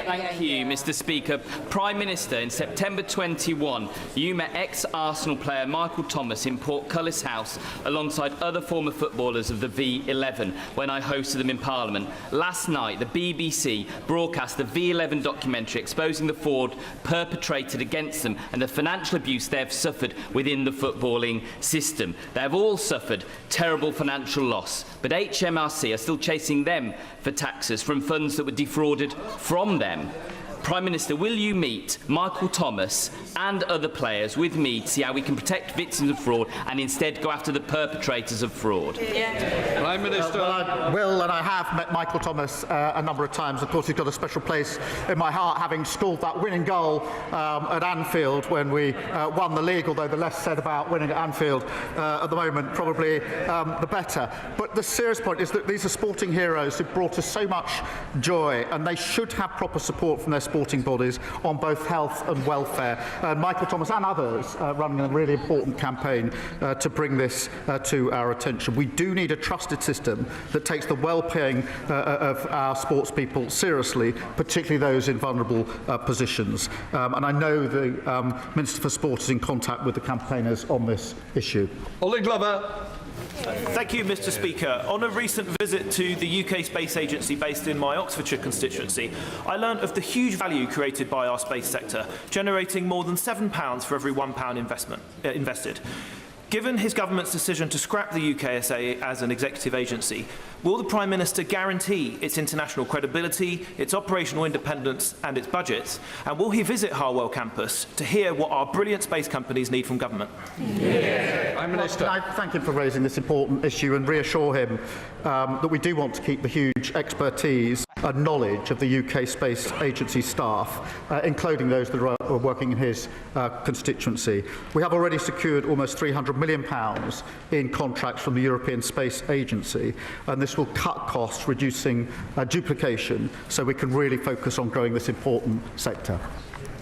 Thank you, Mr. Speaker. Prime Minister, in September 21, you met ex-Arsenal player Michael Thomas in Portcullis House alongside other former footballers of the V11 when I hosted them in Parliament. Last night, the BBC broadcast the V11 documentary exposing the fraud perpetrated against them and the financial abuse they have suffered within the footballing system. They have all suffered terrible financial loss, but HMRC are still chasing them for taxes from funds that were defrauded from them. Prime Minister, will you meet Michael Thomas and other players with me to see how we can protect victims of fraud and instead go after the perpetrators of fraud?
Yeah. Prime Minister.
Well, I will, and I have met Michael Thomas a number of times. Of course, he's got a special place in my heart, having scored that winning goal at Anfield when we won the league, although the less said about winning at Anfield at the moment, probably the better. But the serious point is that these are sporting heroes who brought us so much joy, and they should have proper support from their sporting bodies on both health and welfare. Michael Thomas and others running a really important campaign to bring this to our attention. We do need a trusted system that takes the well-being of our sports people seriously, particularly those in vulnerable positions. And I know the Minister for Sport is in contact with the campaigners on this issue.
Ollie Glover.
Thank you, Mr. Speaker. On a recent visit to the UK Space Agency based in my Oxfordshire constituency, I learnt of the huge value created by our space sector, generating more than £7 for every £1 invested. Given his government's decision to scrap the UKSA as an executive agency, will the Prime Minister guarantee its international credibility, its operational independence and its budgets? And will he visit Harwell campus to hear what our brilliant space companies need from government?
Yeah. Prime Minister. Well, I thank him for raising this important issue and reassure him that we do want to keep the huge expertise and knowledge of the UK Space Agency staff, including those that are working in his constituency. We have already secured almost £300 million in contracts from the European Space Agency, and this will cut costs, reducing duplication, so we can really focus on growing this important sector.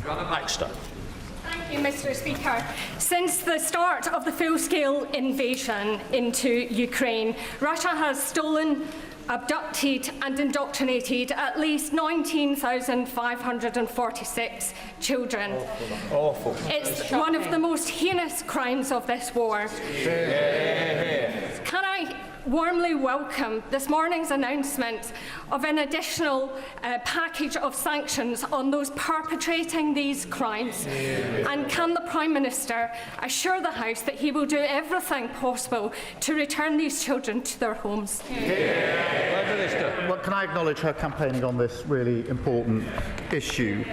Baxter.
Thank you, Mr. Speaker. Since the start of the full-scale invasion into Ukraine, Russia has stolen, abducted and indoctrinated at least 19,546 children.
Awful.
It's one of the most heinous crimes of this war. Can I warmly welcome this morning's announcement of an additional package of sanctions on those perpetrating these crimes? And can the Prime Minister assure the House that he will do everything possible to return these children to their homes?
Prime Minister. Well, can I acknowledge her campaigning on this really important issue?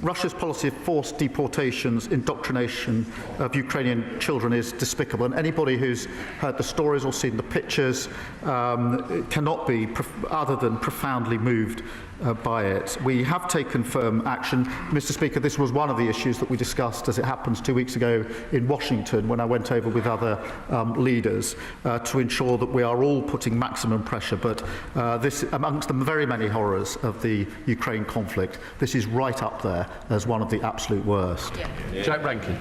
Russia's policy of forced deportations, indoctrination of Ukrainian children is despicable, and anybody who's heard the stories or seen the pictures cannot be other than profoundly moved by it. We have taken firm action. Mr. Speaker, this was one of the issues that we discussed, as it happens, 2 weeks ago in Washington when I went over with other leaders to ensure that we are all putting maximum pressure. But this, amongst the very many horrors of the Ukraine conflict, this is right up there as one of the absolute worst.
Jack Rankin.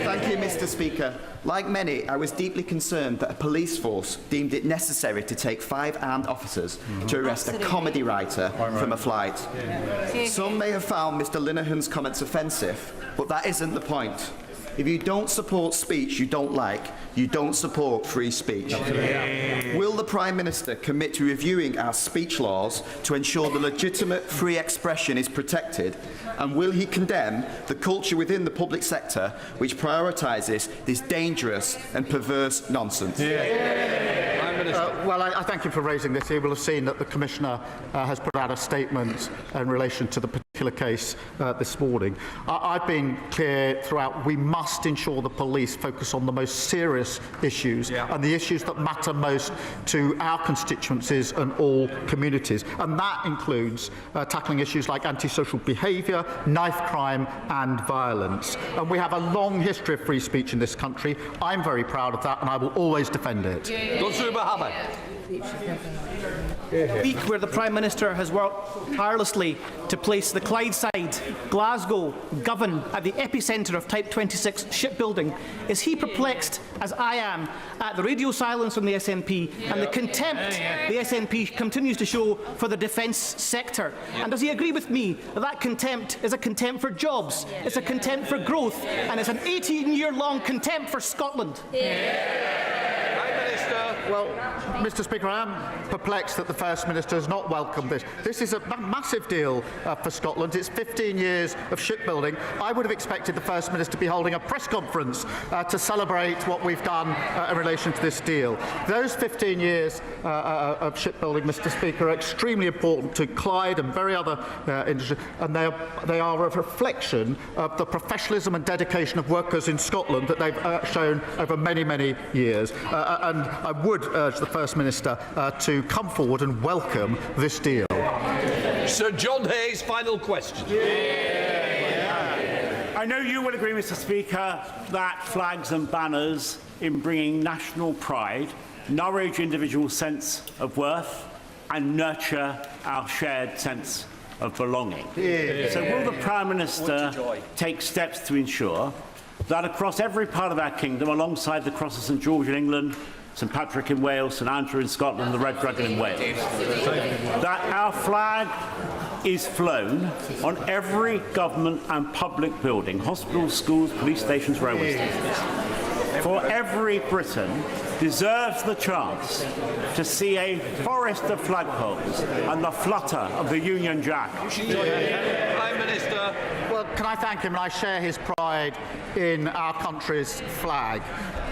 Thank you, Mr. Speaker. Like many, I was deeply concerned that a police force deemed it necessary to take 5 armed officers to arrest a comedy writer from a flight. Some may have found Mr. Linehan's comments offensive, but that isn't the point. If you don't support speech you don't like, you don't support free speech. Will the Prime Minister commit to reviewing our speech laws to ensure the legitimate free expression is protected? And will he condemn the culture within the public sector which prioritises this dangerous and perverse nonsense?
Well, I thank you for raising this. You will have seen that the Commissioner has put out a statement in relation to the particular case this morning. I've been clear throughout, we must ensure the police focus on the most serious issues and the issues that matter most to our constituencies and all communities. And that includes tackling issues like antisocial behaviour, knife crime and violence. And we have a long history of free speech in this country. I'm very proud of that and I will always defend it.
week where the Prime Minister has worked tirelessly to place the Clydeside, Glasgow, Govan at the epicentre of Type 26 shipbuilding, is he perplexed, as I am, at the radio silence from the SNP and the contempt the SNP continues to show for the defence sector? And does he agree with me that that contempt is a contempt for jobs, it's a contempt for growth, and it's an 18-year-long contempt for Scotland?
Well, Mr. Speaker, I am perplexed that the First Minister has not welcomed this. This is a massive deal for Scotland. It's 15 years of shipbuilding. I would have expected the First Minister to be holding a press conference to celebrate what we've done in relation to this deal. Those 15 years of shipbuilding, Mr. Speaker, are extremely important to Clyde and very other industries, and they are a reflection of the professionalism and dedication of workers in Scotland that they've shown over many, many years. And I would urge the First Minister to come forward and welcome this deal.
Sir John Hayes, final question.
I know you will agree, Mr. Speaker, that flags and banners in bringing national pride nourish individual sense of worth and nurture our shared sense of belonging. So will the Prime Minister take steps to ensure that across every part of our kingdom, alongside the Cross of St George in England, St Patrick in Wales, St Andrew in Scotland, the Red Dragon in Wales, that our flag is flown on every government and public building, hospitals, schools, police stations, railway stations? For every Briton deserves the chance to see a forest of flagpoles and the flutter of the Union Jack.
Prime Minister.
Well, can I thank him? And I share his pride in our country's flag.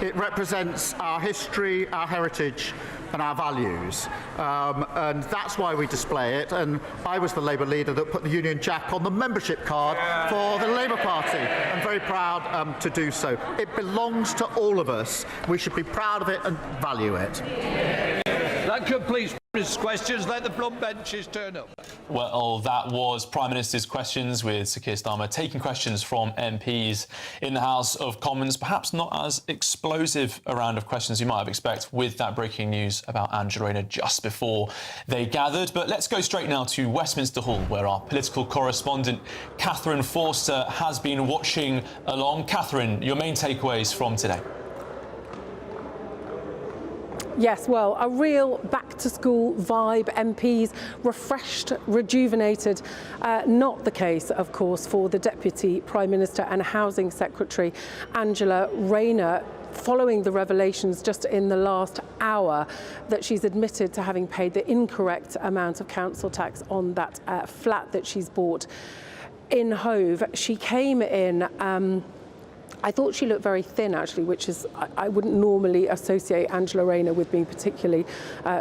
It represents our history, our heritage, and our values. And that's why we display it. And I was the Labour leader that put the Union Jack on the membership card for the Labour Party. I'm very proud to do so. It belongs to all of us. We should be proud of it and value it.
That completes questions. Let the plumb benches turn up.
Well, that was Prime Minister's questions with Sir Keir Starmer taking questions from MPs in the House of Commons. Perhaps not as explosive a round of questions you might have expected with that breaking news about Angela Rayner just before they gathered. But let's go straight now to Westminster Hall, where our political correspondent Catherine Forster has been watching along. Catherine, your main takeaways from today?
Yes, well, a real back-to-school vibe. MPs refreshed, rejuvenated. Not the case, of course, for the Deputy Prime Minister and Housing Secretary Angela Rayner, following the revelations just in the last hour that she's admitted to having paid the incorrect amount of council tax on that flat that she's bought in Hove. She came in... I thought she looked very thin, actually, which is, I wouldn't normally associate Angela Rayner with being particularly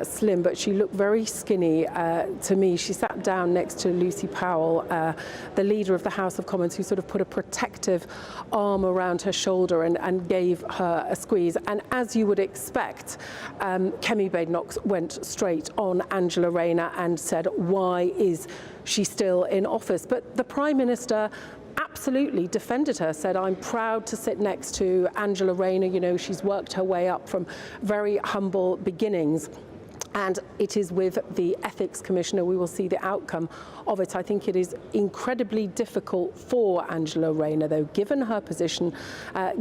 slim, but she looked very skinny to me. She sat down next to Lucy Powell, the leader of the House of Commons, who sort of put a protective arm around her shoulder and gave her a squeeze. And as you would expect, Kemi Badenoch went straight on Angela Rayner and said, why is she still in office? But the Prime Minister absolutely defended her, said, I'm proud to sit next to Angela Rayner. You know, she's worked her way up from very humble beginnings. And it is with the Ethics Commissioner we will see the outcome of it. I think it is incredibly difficult for Angela Rayner, though, given her position,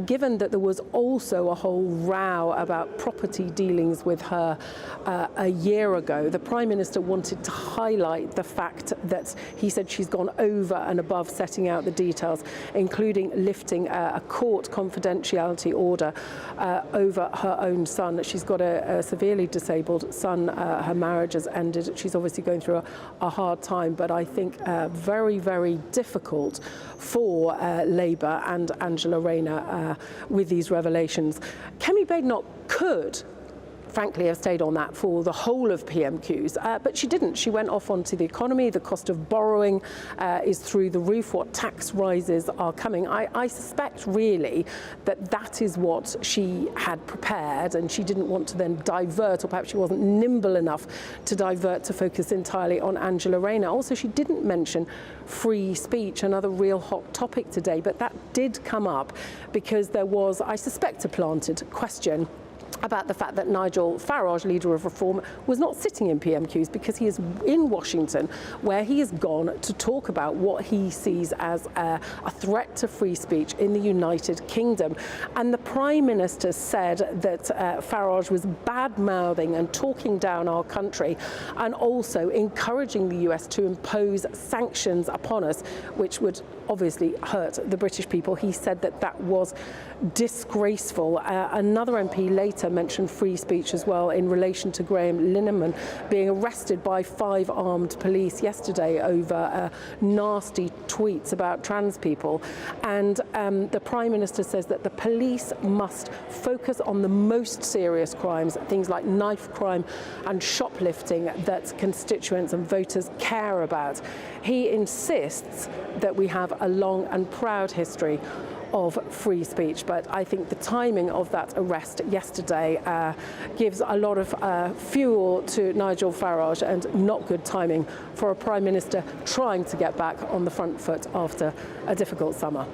given that there was also a whole row about property dealings with her a year ago. The Prime Minister wanted to highlight the fact that he said she's gone over and above setting out the details, including lifting a court confidentiality order over her own son. She's got a severely disabled son. Her marriage has ended. She's obviously going through a hard time, but I think very, very difficult for Labour and Angela Rayner with these revelations. Kemi Badenoch could frankly have stayed on that for the whole of PMQs, but she didn't. She went off onto the economy. The cost of borrowing is through the roof. What tax rises are coming? I suspect really that is what she had prepared, and she didn't want to then divert, or perhaps she wasn't nimble enough to divert to focus entirely on Angela Rayner. Also, she didn't mention free speech, another real hot topic today, but that did come up because there was, I suspect, a planted question about the fact that Nigel Farage, leader of Reform, was not sitting in PMQs because he is in Washington, where he has gone to talk about what he sees as a threat to free speech in the United Kingdom. And the Prime Minister said that Farage was bad-mouthing and talking down our country, and also encouraging the US to impose sanctions upon us, which would obviously hurt the British people. He said that that was disgraceful. Another MP later mentioned free speech as well in relation to Graham Linehan being arrested by 5 armed police yesterday over nasty tweets about trans people. And the Prime Minister says that the police must focus on the most serious crimes, things like knife crime and shoplifting, that constituents and voters care about. He insists that we have a long and proud history of free speech, but I think the timing of that arrest yesterday gives a lot of fuel to Nigel Farage, and not good timing for a Prime Minister trying to get back on the front foot after a difficult summer.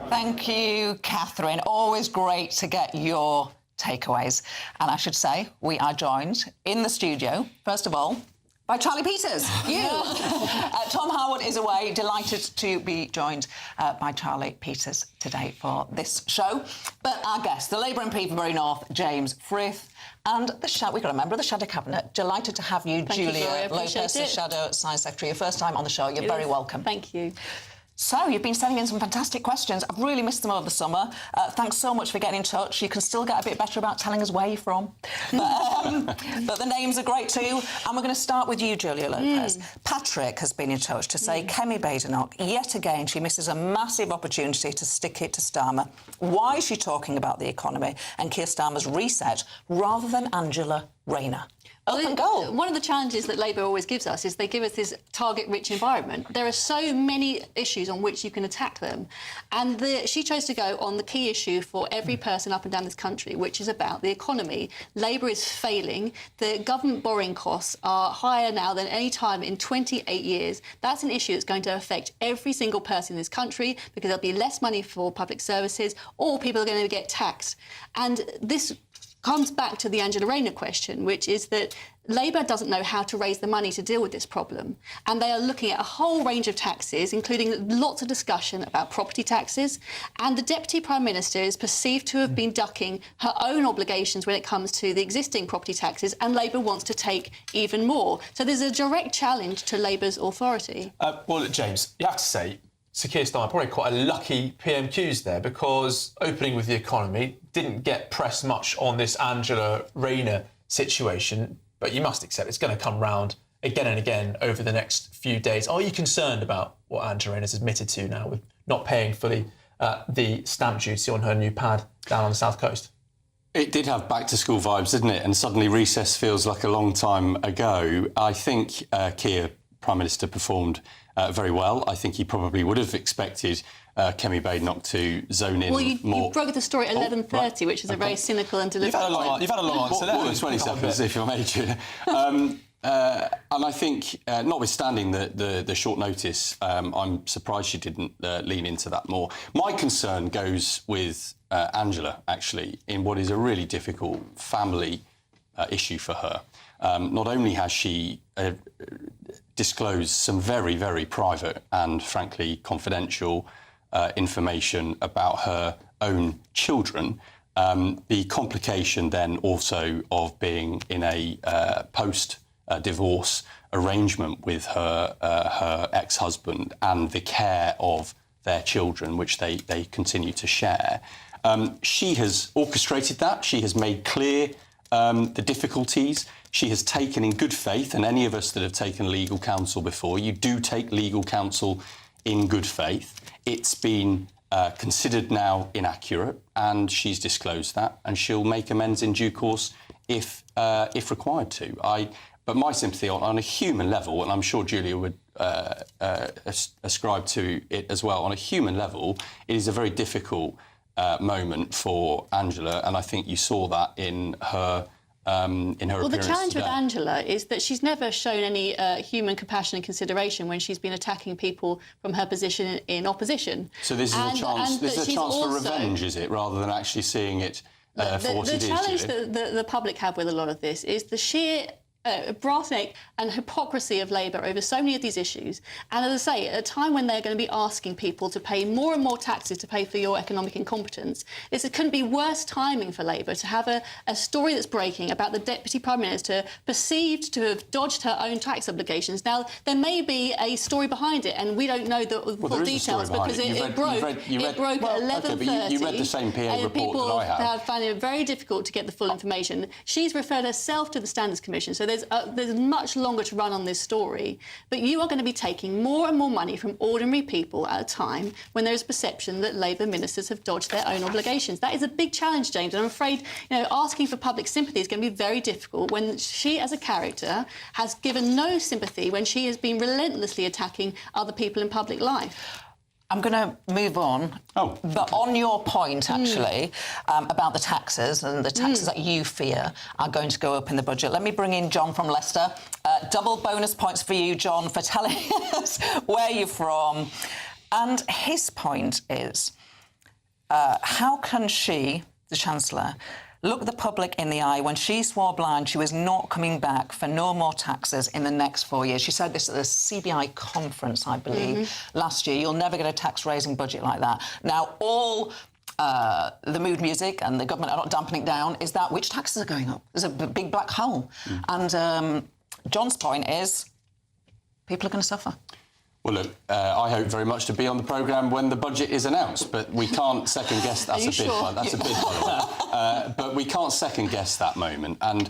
Thank you, Catherine. Always great to get your takeaways. And I should say, we are joined in the studio, first of all, by Charlie Peters, you. Tom Harwood is away. Delighted to be joined by Charlie Peters today for this show. But our guest, the Labour MP for Bury North, James Frith, and we've got a member of the Shadow Cabinet. Delighted to have you, Julia Lopez, the Shadow Science Secretary. Your first time on the show. You're very welcome.
Thank you.
So, you've been sending in some fantastic questions. I've really missed them over the summer. Thanks so much for getting in touch. You can still get a bit better about telling us where you're from. But the names are great too. And we're going to start with you, Julia Lopez. Patrick has been in touch to say Kemi Badenoch, yet again, she misses a massive opportunity to stick it to Starmer. Why is she talking about the economy and Keir Starmer's reset rather than Angela Rayner?
One of the challenges that Labour always gives us is they give us this target-rich environment. There are so many issues on which you can attack them. And she chose to go on the key issue for every person up and down this country, which is about the economy. Labour is failing. The government borrowing costs are higher now than any time in 28 years. That's an issue that's going to affect every single person in this country, because there'll be less money for public services, or people are going to get taxed. And this comes back to the Angela Rayner question, which is that Labour doesn't know how to raise the money to deal with this problem. And they are looking at a whole range of taxes, including lots of discussion about property taxes. And the Deputy Prime Minister is perceived to have been ducking her own obligations when it comes to the existing property taxes, and Labour wants to take even more. So there's a direct challenge to Labour's authority.
Well, James, you have to say, Sir Keir Starmer probably quite a lucky PMQs there, because opening with the economy didn't get pressed much on this Angela Rayner situation, but you must accept it's going to come round again and again over the next few days. Are you concerned about what Angela Rayner's admitted to now with not paying fully the stamp duty on her new pad down on the south coast?
It did have back-to-school vibes, didn't it? And suddenly recess feels like a long time ago. I think Keir, Prime Minister, performed very well. I think he probably would have expected Kemi Badenoch to zone in more.
Well, you broke the story at 11:30, which is a very cynical and deliberate point.
You've had a long answer there.
More than 20 seconds, if you're major. And I think, notwithstanding the short notice, I'm surprised she didn't lean into that more. My concern goes with Angela, actually, in what is a really difficult family issue for her. Not only has she disclosed some very, very private and, frankly, confidential information about her own children, the complication then also of being in a post-divorce arrangement with her ex-husband and the care of their children, which they continue to share. She has orchestrated that. She has made clear the difficulties. She has taken in good faith, and any of us that have taken legal counsel before, you do take legal counsel in good faith. It's been considered now inaccurate, and she's disclosed that, and she'll make amends in due course if required to. But my sympathy on a human level, and I'm sure Julia would ascribe to it as well, on a human level, it is a very difficult moment for Angela, and I think you saw that in her in her
Well, the
appearance
challenge
today.
with Angela is that she's never shown any human compassion and consideration when she's been attacking people from her position in opposition.
So this is a chance. This is a
she's
chance for
also-
revenge, is it, rather than actually seeing it for what
The
it is?
challenge
Julie?
that the public have with a lot of this is the sheer brass neck and hypocrisy of Labour over so many of these issues. And as I say, at a time when they're going to be asking people to pay more and more taxes to pay for your economic incompetence, it couldn't be worse timing for Labour to have a story that's breaking about the Deputy Prime Minister perceived to have dodged her own tax obligations. Now, there may be a story behind it, and we don't know the full
there is a story
details
behind
because
it.
it broke at 11:30.
but you read the same PA
and
report
people
that I have.
found it very difficult to get the full information. She's referred herself to the Standards Commission, so there's much longer to run on this story. But you are going to be taking more and more money from ordinary people at a time when there is perception that Labour ministers have dodged their own obligations. That is a big challenge, James, and I'm afraid asking for public sympathy is going to be very difficult when she, as a character, has given no sympathy when she has been relentlessly attacking other people in public life.
I'm going to move on. But on your point, actually, about the taxes and the taxes that you fear are going to go up in the budget, let me bring in John from Leicester. Double bonus points for you, John, for telling us where you're from. And his point is, how can she, the Chancellor, look the public in the eye when she swore blind she was not coming back for no more taxes in the next 4 years? She said this at the CBI conference, I believe, last year. You'll never get a tax-raising budget like that. Now, all the mood music and the government are not dampening down is that which taxes are going up? There's a big black hole. And John's point is people are going to suffer.
Well, look, I hope very much to be on the programme when the budget is announced, but we can't second-guess... That's a bid, by the way. But we can't second-guess that moment. And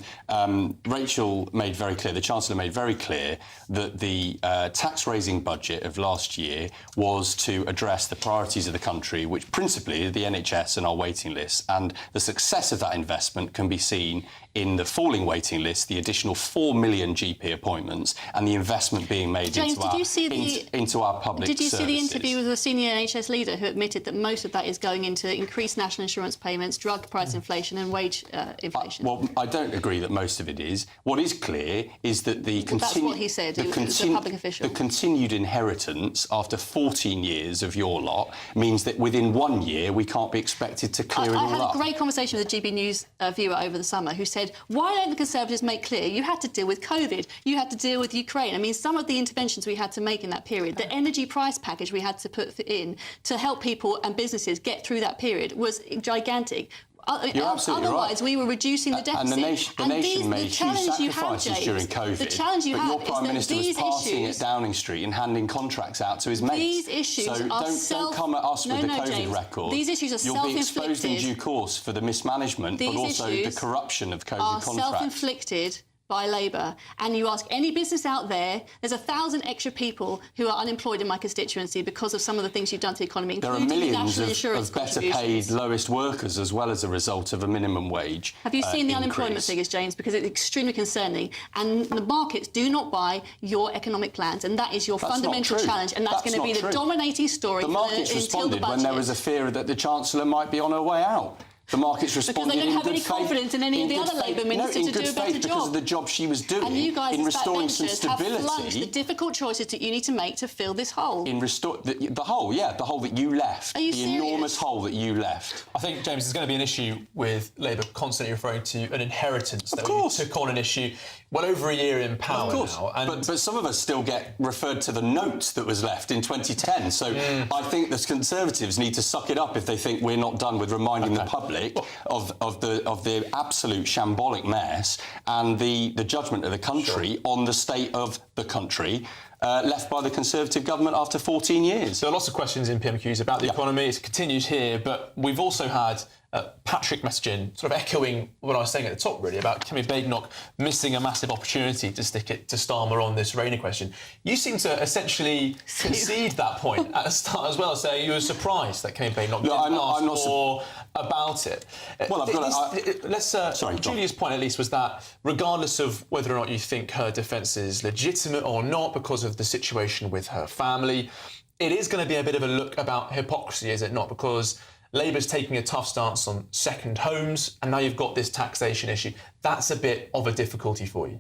Rachel made very clear, the Chancellor made very clear, that the tax-raising budget of last year was to address the priorities of the country, which principally are the NHS and our waiting lists. And the success of that investment can be seen in the falling waiting list, the additional 4 million GP appointments, and the investment being made
James,
into our public
services. Did you see the
services.
interview with a senior NHS leader who admitted that most of that is going into increased national insurance payments, drug price inflation and wage inflation?
Well, I don't agree that most of it is. What is clear is that
That's what he said. It was a public official.
The continued inheritance after 14 years of your lot means that within 1 year we can't be expected to clear it all up.
I had a great conversation with a GB News viewer over the summer who said, why don't the Conservatives make clear you had to deal with COVID, you had to deal with Ukraine? I mean, some of the interventions we had to make in that period, the energy price package we had to put in to help people and businesses get through that period was gigantic.
You're absolutely
Otherwise,
right.
we were reducing the deficit.
And the nation made huge sacrifices during COVID.
The challenge you
but
have
your Prime Minister was passing
issues,
at Downing Street and handing contracts out to his mates.
These issues
so don't come at us with the COVID
James,
record.
These issues are
You'll be
self-inflicted.
exposed in due course for the mismanagement, but also the corruption of COVID
are
contracts.
self-inflicted by Labour. And you ask any business out there, there's 1,000 extra people who are unemployed in my constituency because of some of the things you've done to the economy,
There are
including
millions
national insurance
of better
contributions.
paid, lowest workers as well as a result of a minimum wage.
Have you seen the unemployment
increase.
figures, James? Because it's extremely concerning. And the markets do not buy your economic plans. And that is your
That's
fundamental
not true.
challenge. And that's going to be
not
the
true.
dominating story
The markets
until the
responded
budget.
when there was a fear that the Chancellor might be on her way out. The markets responded
because they don't
in
have
good
any
faith.
confidence in any of the
good
other
faith.
Labour ministers
no,
to do a better
faith because
job.
of the job she was doing
And you guys,
in
as
restoring some
backbenchers, have flung the
stability.
difficult choices that you need to make to fill this hole.
In the hole, yeah, the hole that you left.
Are you
the
serious?
enormous hole that you left.
I think, James, there's going to be an issue with Labour constantly referring to an inheritance.
Of course.
We took on an issue well over a year in power
of course.
now. And
but some of us still get referred to the note that was left in 2010. So I think the Conservatives need to suck it up if they think we're not done with reminding the public of the absolute shambolic mess and the judgment of the country on the state of the country. Left by the Conservative government after 14 years.
There are lots of questions in PMQs about the economy. It continues here, but we've also had Patrick messaging, sort of echoing what I was saying at the top, really, about Kemi Badenoch missing a massive opportunity to stick it to Starmer on this Rayner question. You seem to essentially concede that point at the start as well, saying you were surprised that Kemi Badenoch didn't ask more about it.
Well,
Julia's point, at least, was that regardless of whether or not you think her defence is legitimate or not because of the situation with her family, it is going to be a bit of a look about hypocrisy, is it not? Because Labour's taking a tough stance on second homes, and now you've got this taxation issue. That's a bit of a difficulty for you.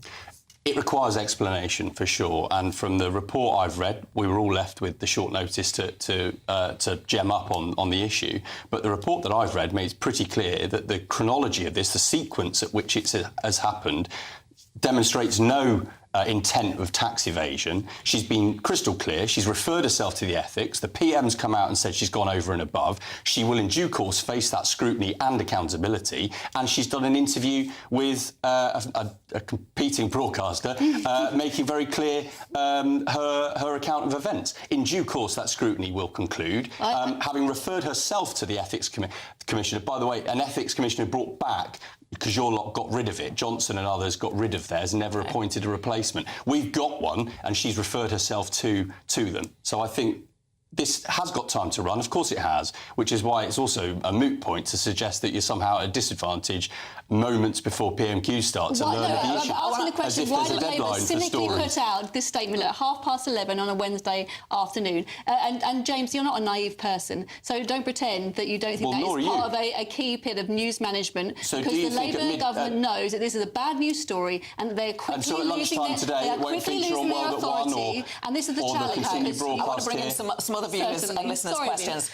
It requires explanation, for sure, and from the report I've read, we were all left with the short notice to gem up on the issue. But the report that I've read makes pretty clear that the chronology of this, the sequence at which it has happened, demonstrates no intent of tax evasion. She's been crystal clear. She's referred herself to the ethics. The PM's come out and said she's gone over and above. She will in due course face that scrutiny and accountability. And she's done an interview with a competing broadcaster, making very clear her account of events. In due course, that scrutiny will conclude. Having referred herself to the ethics commissioner, by the way, an ethics commissioner brought back, because your lot got rid of it. Johnson and others got rid of theirs and never appointed a replacement. We've got one, and she's referred herself to them. So I think this has got time to run. Of course it has, which is why it's also a moot point to suggest that you're somehow at a disadvantage moments before PMQ starts to learn of the issue.
I'm asking the question, why did Labour cynically put out this statement at 11:30 on a Wednesday afternoon? And James, you're not a naive person, so don't pretend that you don't think that is part of a key bit of news management, because the Labour government knows that this is a bad news story and that they're quickly losing their authority, and this is the challenge.
I want to bring in some other viewers and listeners' questions.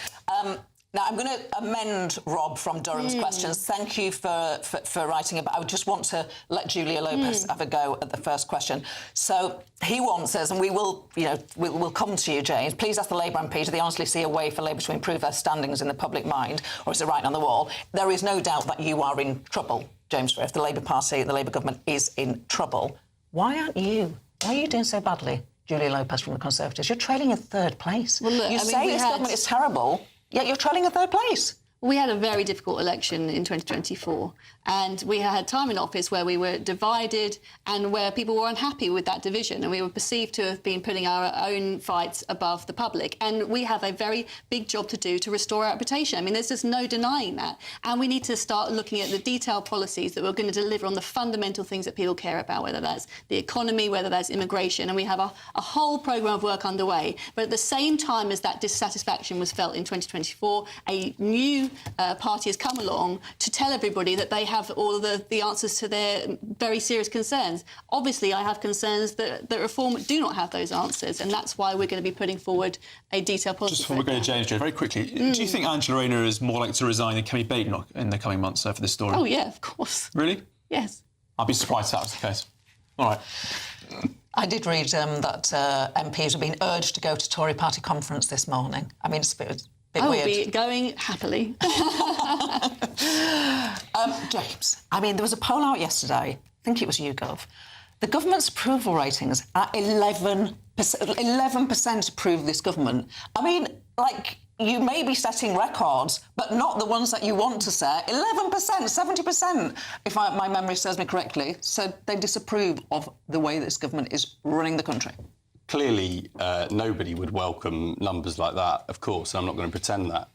Now, I'm going to amend Rob from Durham's questions. Thank you for writing about. I just want to let Julia Lopez have a go at the first question. So he wants us, and we will, we'll come to you, James. Please ask the Labour MP, do they honestly see a way for Labour to improve their standings in the public mind, or is it writing on the wall? There is no doubt that you are in trouble, James Frith. The Labour Party, the Labour government is in trouble. Why aren't you? Why are you doing so badly, Julia Lopez from the Conservatives? You're trailing in third place.
Well, look,
you say this government is terrible, yet you're trailing in third place.
We had a very difficult election in 2024, and we had time in office where we were divided and where people were unhappy with that division, and we were perceived to have been putting our own fights above the public. And we have a very big job to do to restore our reputation. I mean, there's just no denying that. And we need to start looking at the detailed policies that we're going to deliver on the fundamental things that people care about, whether that's the economy, whether that's immigration. And we have a whole programme of work underway. But at the same time as that dissatisfaction was felt in 2024, a new party has come along to tell everybody that they have all of the answers to their very serious concerns. Obviously, I have concerns that Reform do not have those answers, and that's why we're going to be putting forward a detailed policy.
Just before we go to James, very quickly, do you think Angela Rayner is more likely to resign than Kemi Badenoch in the coming months for this story?
Oh, yeah, of course.
Really?
Yes.
I'd be surprised if that was the case. All right.
I did read that MPs have been urged to go to Tory party conference this morning. I mean, it's a bit
I will
weird.
be going happily.
James, I mean, there was a poll out yesterday, I think it was YouGov. The government's approval ratings are 11% approve this government. I mean, like, you may be setting records, but not the ones that you want to set. 11%, 70%, if my memory serves me correctly, said they disapprove of the way this government is running the country.
Clearly, nobody would welcome numbers like that, of course, and I'm not going to pretend that.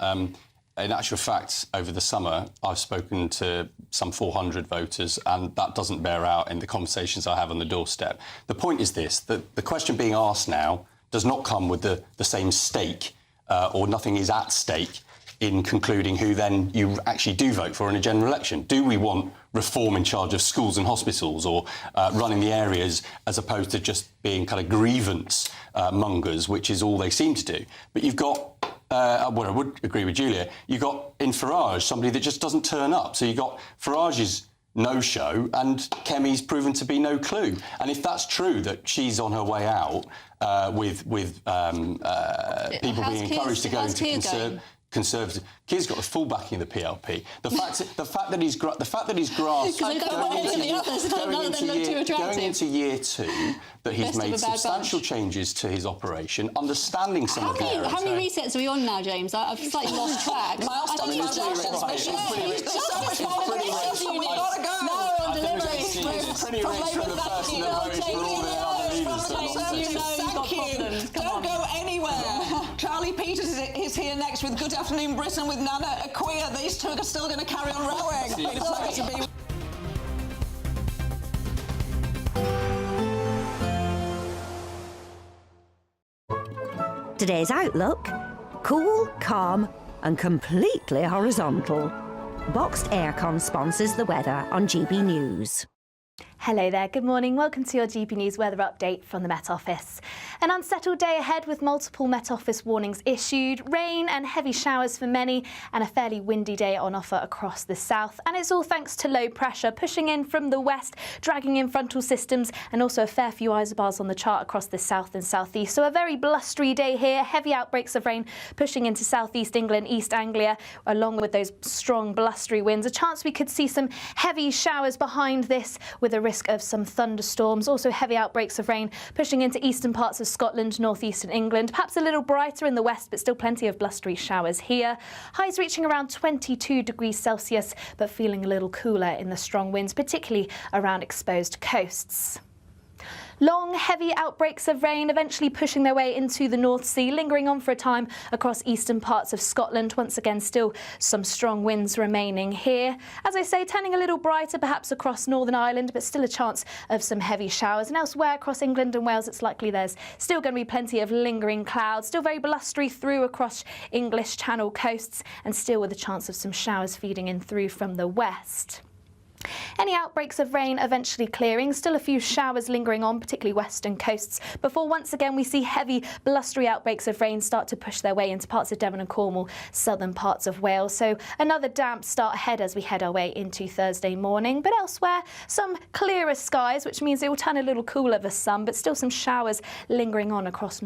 In actual fact, over the summer, I've spoken to some 400 voters, and that doesn't bear out in the conversations I have on the doorstep. The point is this, that the question being asked now does not come with the same stake, or nothing is at stake in concluding who then you actually do vote for in a general election. Do we want Reform in charge of schools and hospitals, or running the areas, as opposed to just being kind of grievance mongers, which is all they seem to do? But you've got, well, I would agree with Julia, you've got in Farage somebody that just doesn't turn up. So you've got Farage's no-show and Kemi's proven to be no clue. And if that's true, that she's on her way out with people being encouraged to go into Conservative. Keir's got the full backing of the PLP. The fact that he's grasped going into year two, that he's made substantial changes to his operation, understanding some of the areas.
How many resets are we on now, James? I've slightly lost track.
Don't go anywhere. Charlie Peters is here next with Good Afternoon Britain with Nana Akua. These two are still going to carry on rowing. It's a pleasure to be
Today's outlook: cool, calm, and completely horizontal. Boxed Aircon sponsors the weather on GB News.
Hello there, good morning. Welcome to your GB News weather update from the Met Office. An unsettled day ahead with multiple Met Office warnings issued, rain and heavy showers for many, and a fairly windy day on offer across the south. And it's all thanks to low pressure pushing in from the west, dragging in frontal systems, and also a fair few isobars on the chart across the south and southeast. So a very blustery day here, heavy outbreaks of rain pushing into southeast England, East Anglia, along with those strong blustery winds. A chance we could see some heavy showers behind this, with a risk of some thunderstorms. Also heavy outbreaks of rain pushing into eastern parts of Scotland, northeastern England. Perhaps a little brighter in the west, but still plenty of blustery showers here. Highs reaching around 22 degrees Celsius, but feeling a little cooler in the strong winds, particularly around exposed coasts. Long, heavy outbreaks of rain eventually pushing their way into the North Sea, lingering on for a time across eastern parts of Scotland. Once again, still some strong winds remaining here. As I say, turning a little brighter perhaps across Northern Ireland, but still a chance of some heavy showers. And elsewhere across England and Wales, it's likely there's still going to be plenty of lingering clouds, still very blustery through across English Channel coasts, and still with a chance of some showers feeding in through from the west. Any outbreaks of rain eventually clearing, still a few showers lingering on, particularly western coasts, before once again we see heavy blustery outbreaks of rain start to push their way into parts of Devon and Cornwall, southern parts of Wales. So another damp start ahead as we head our way into Thursday morning. But elsewhere, some clearer skies, which means it will turn a little cooler for some, but still some showers lingering on across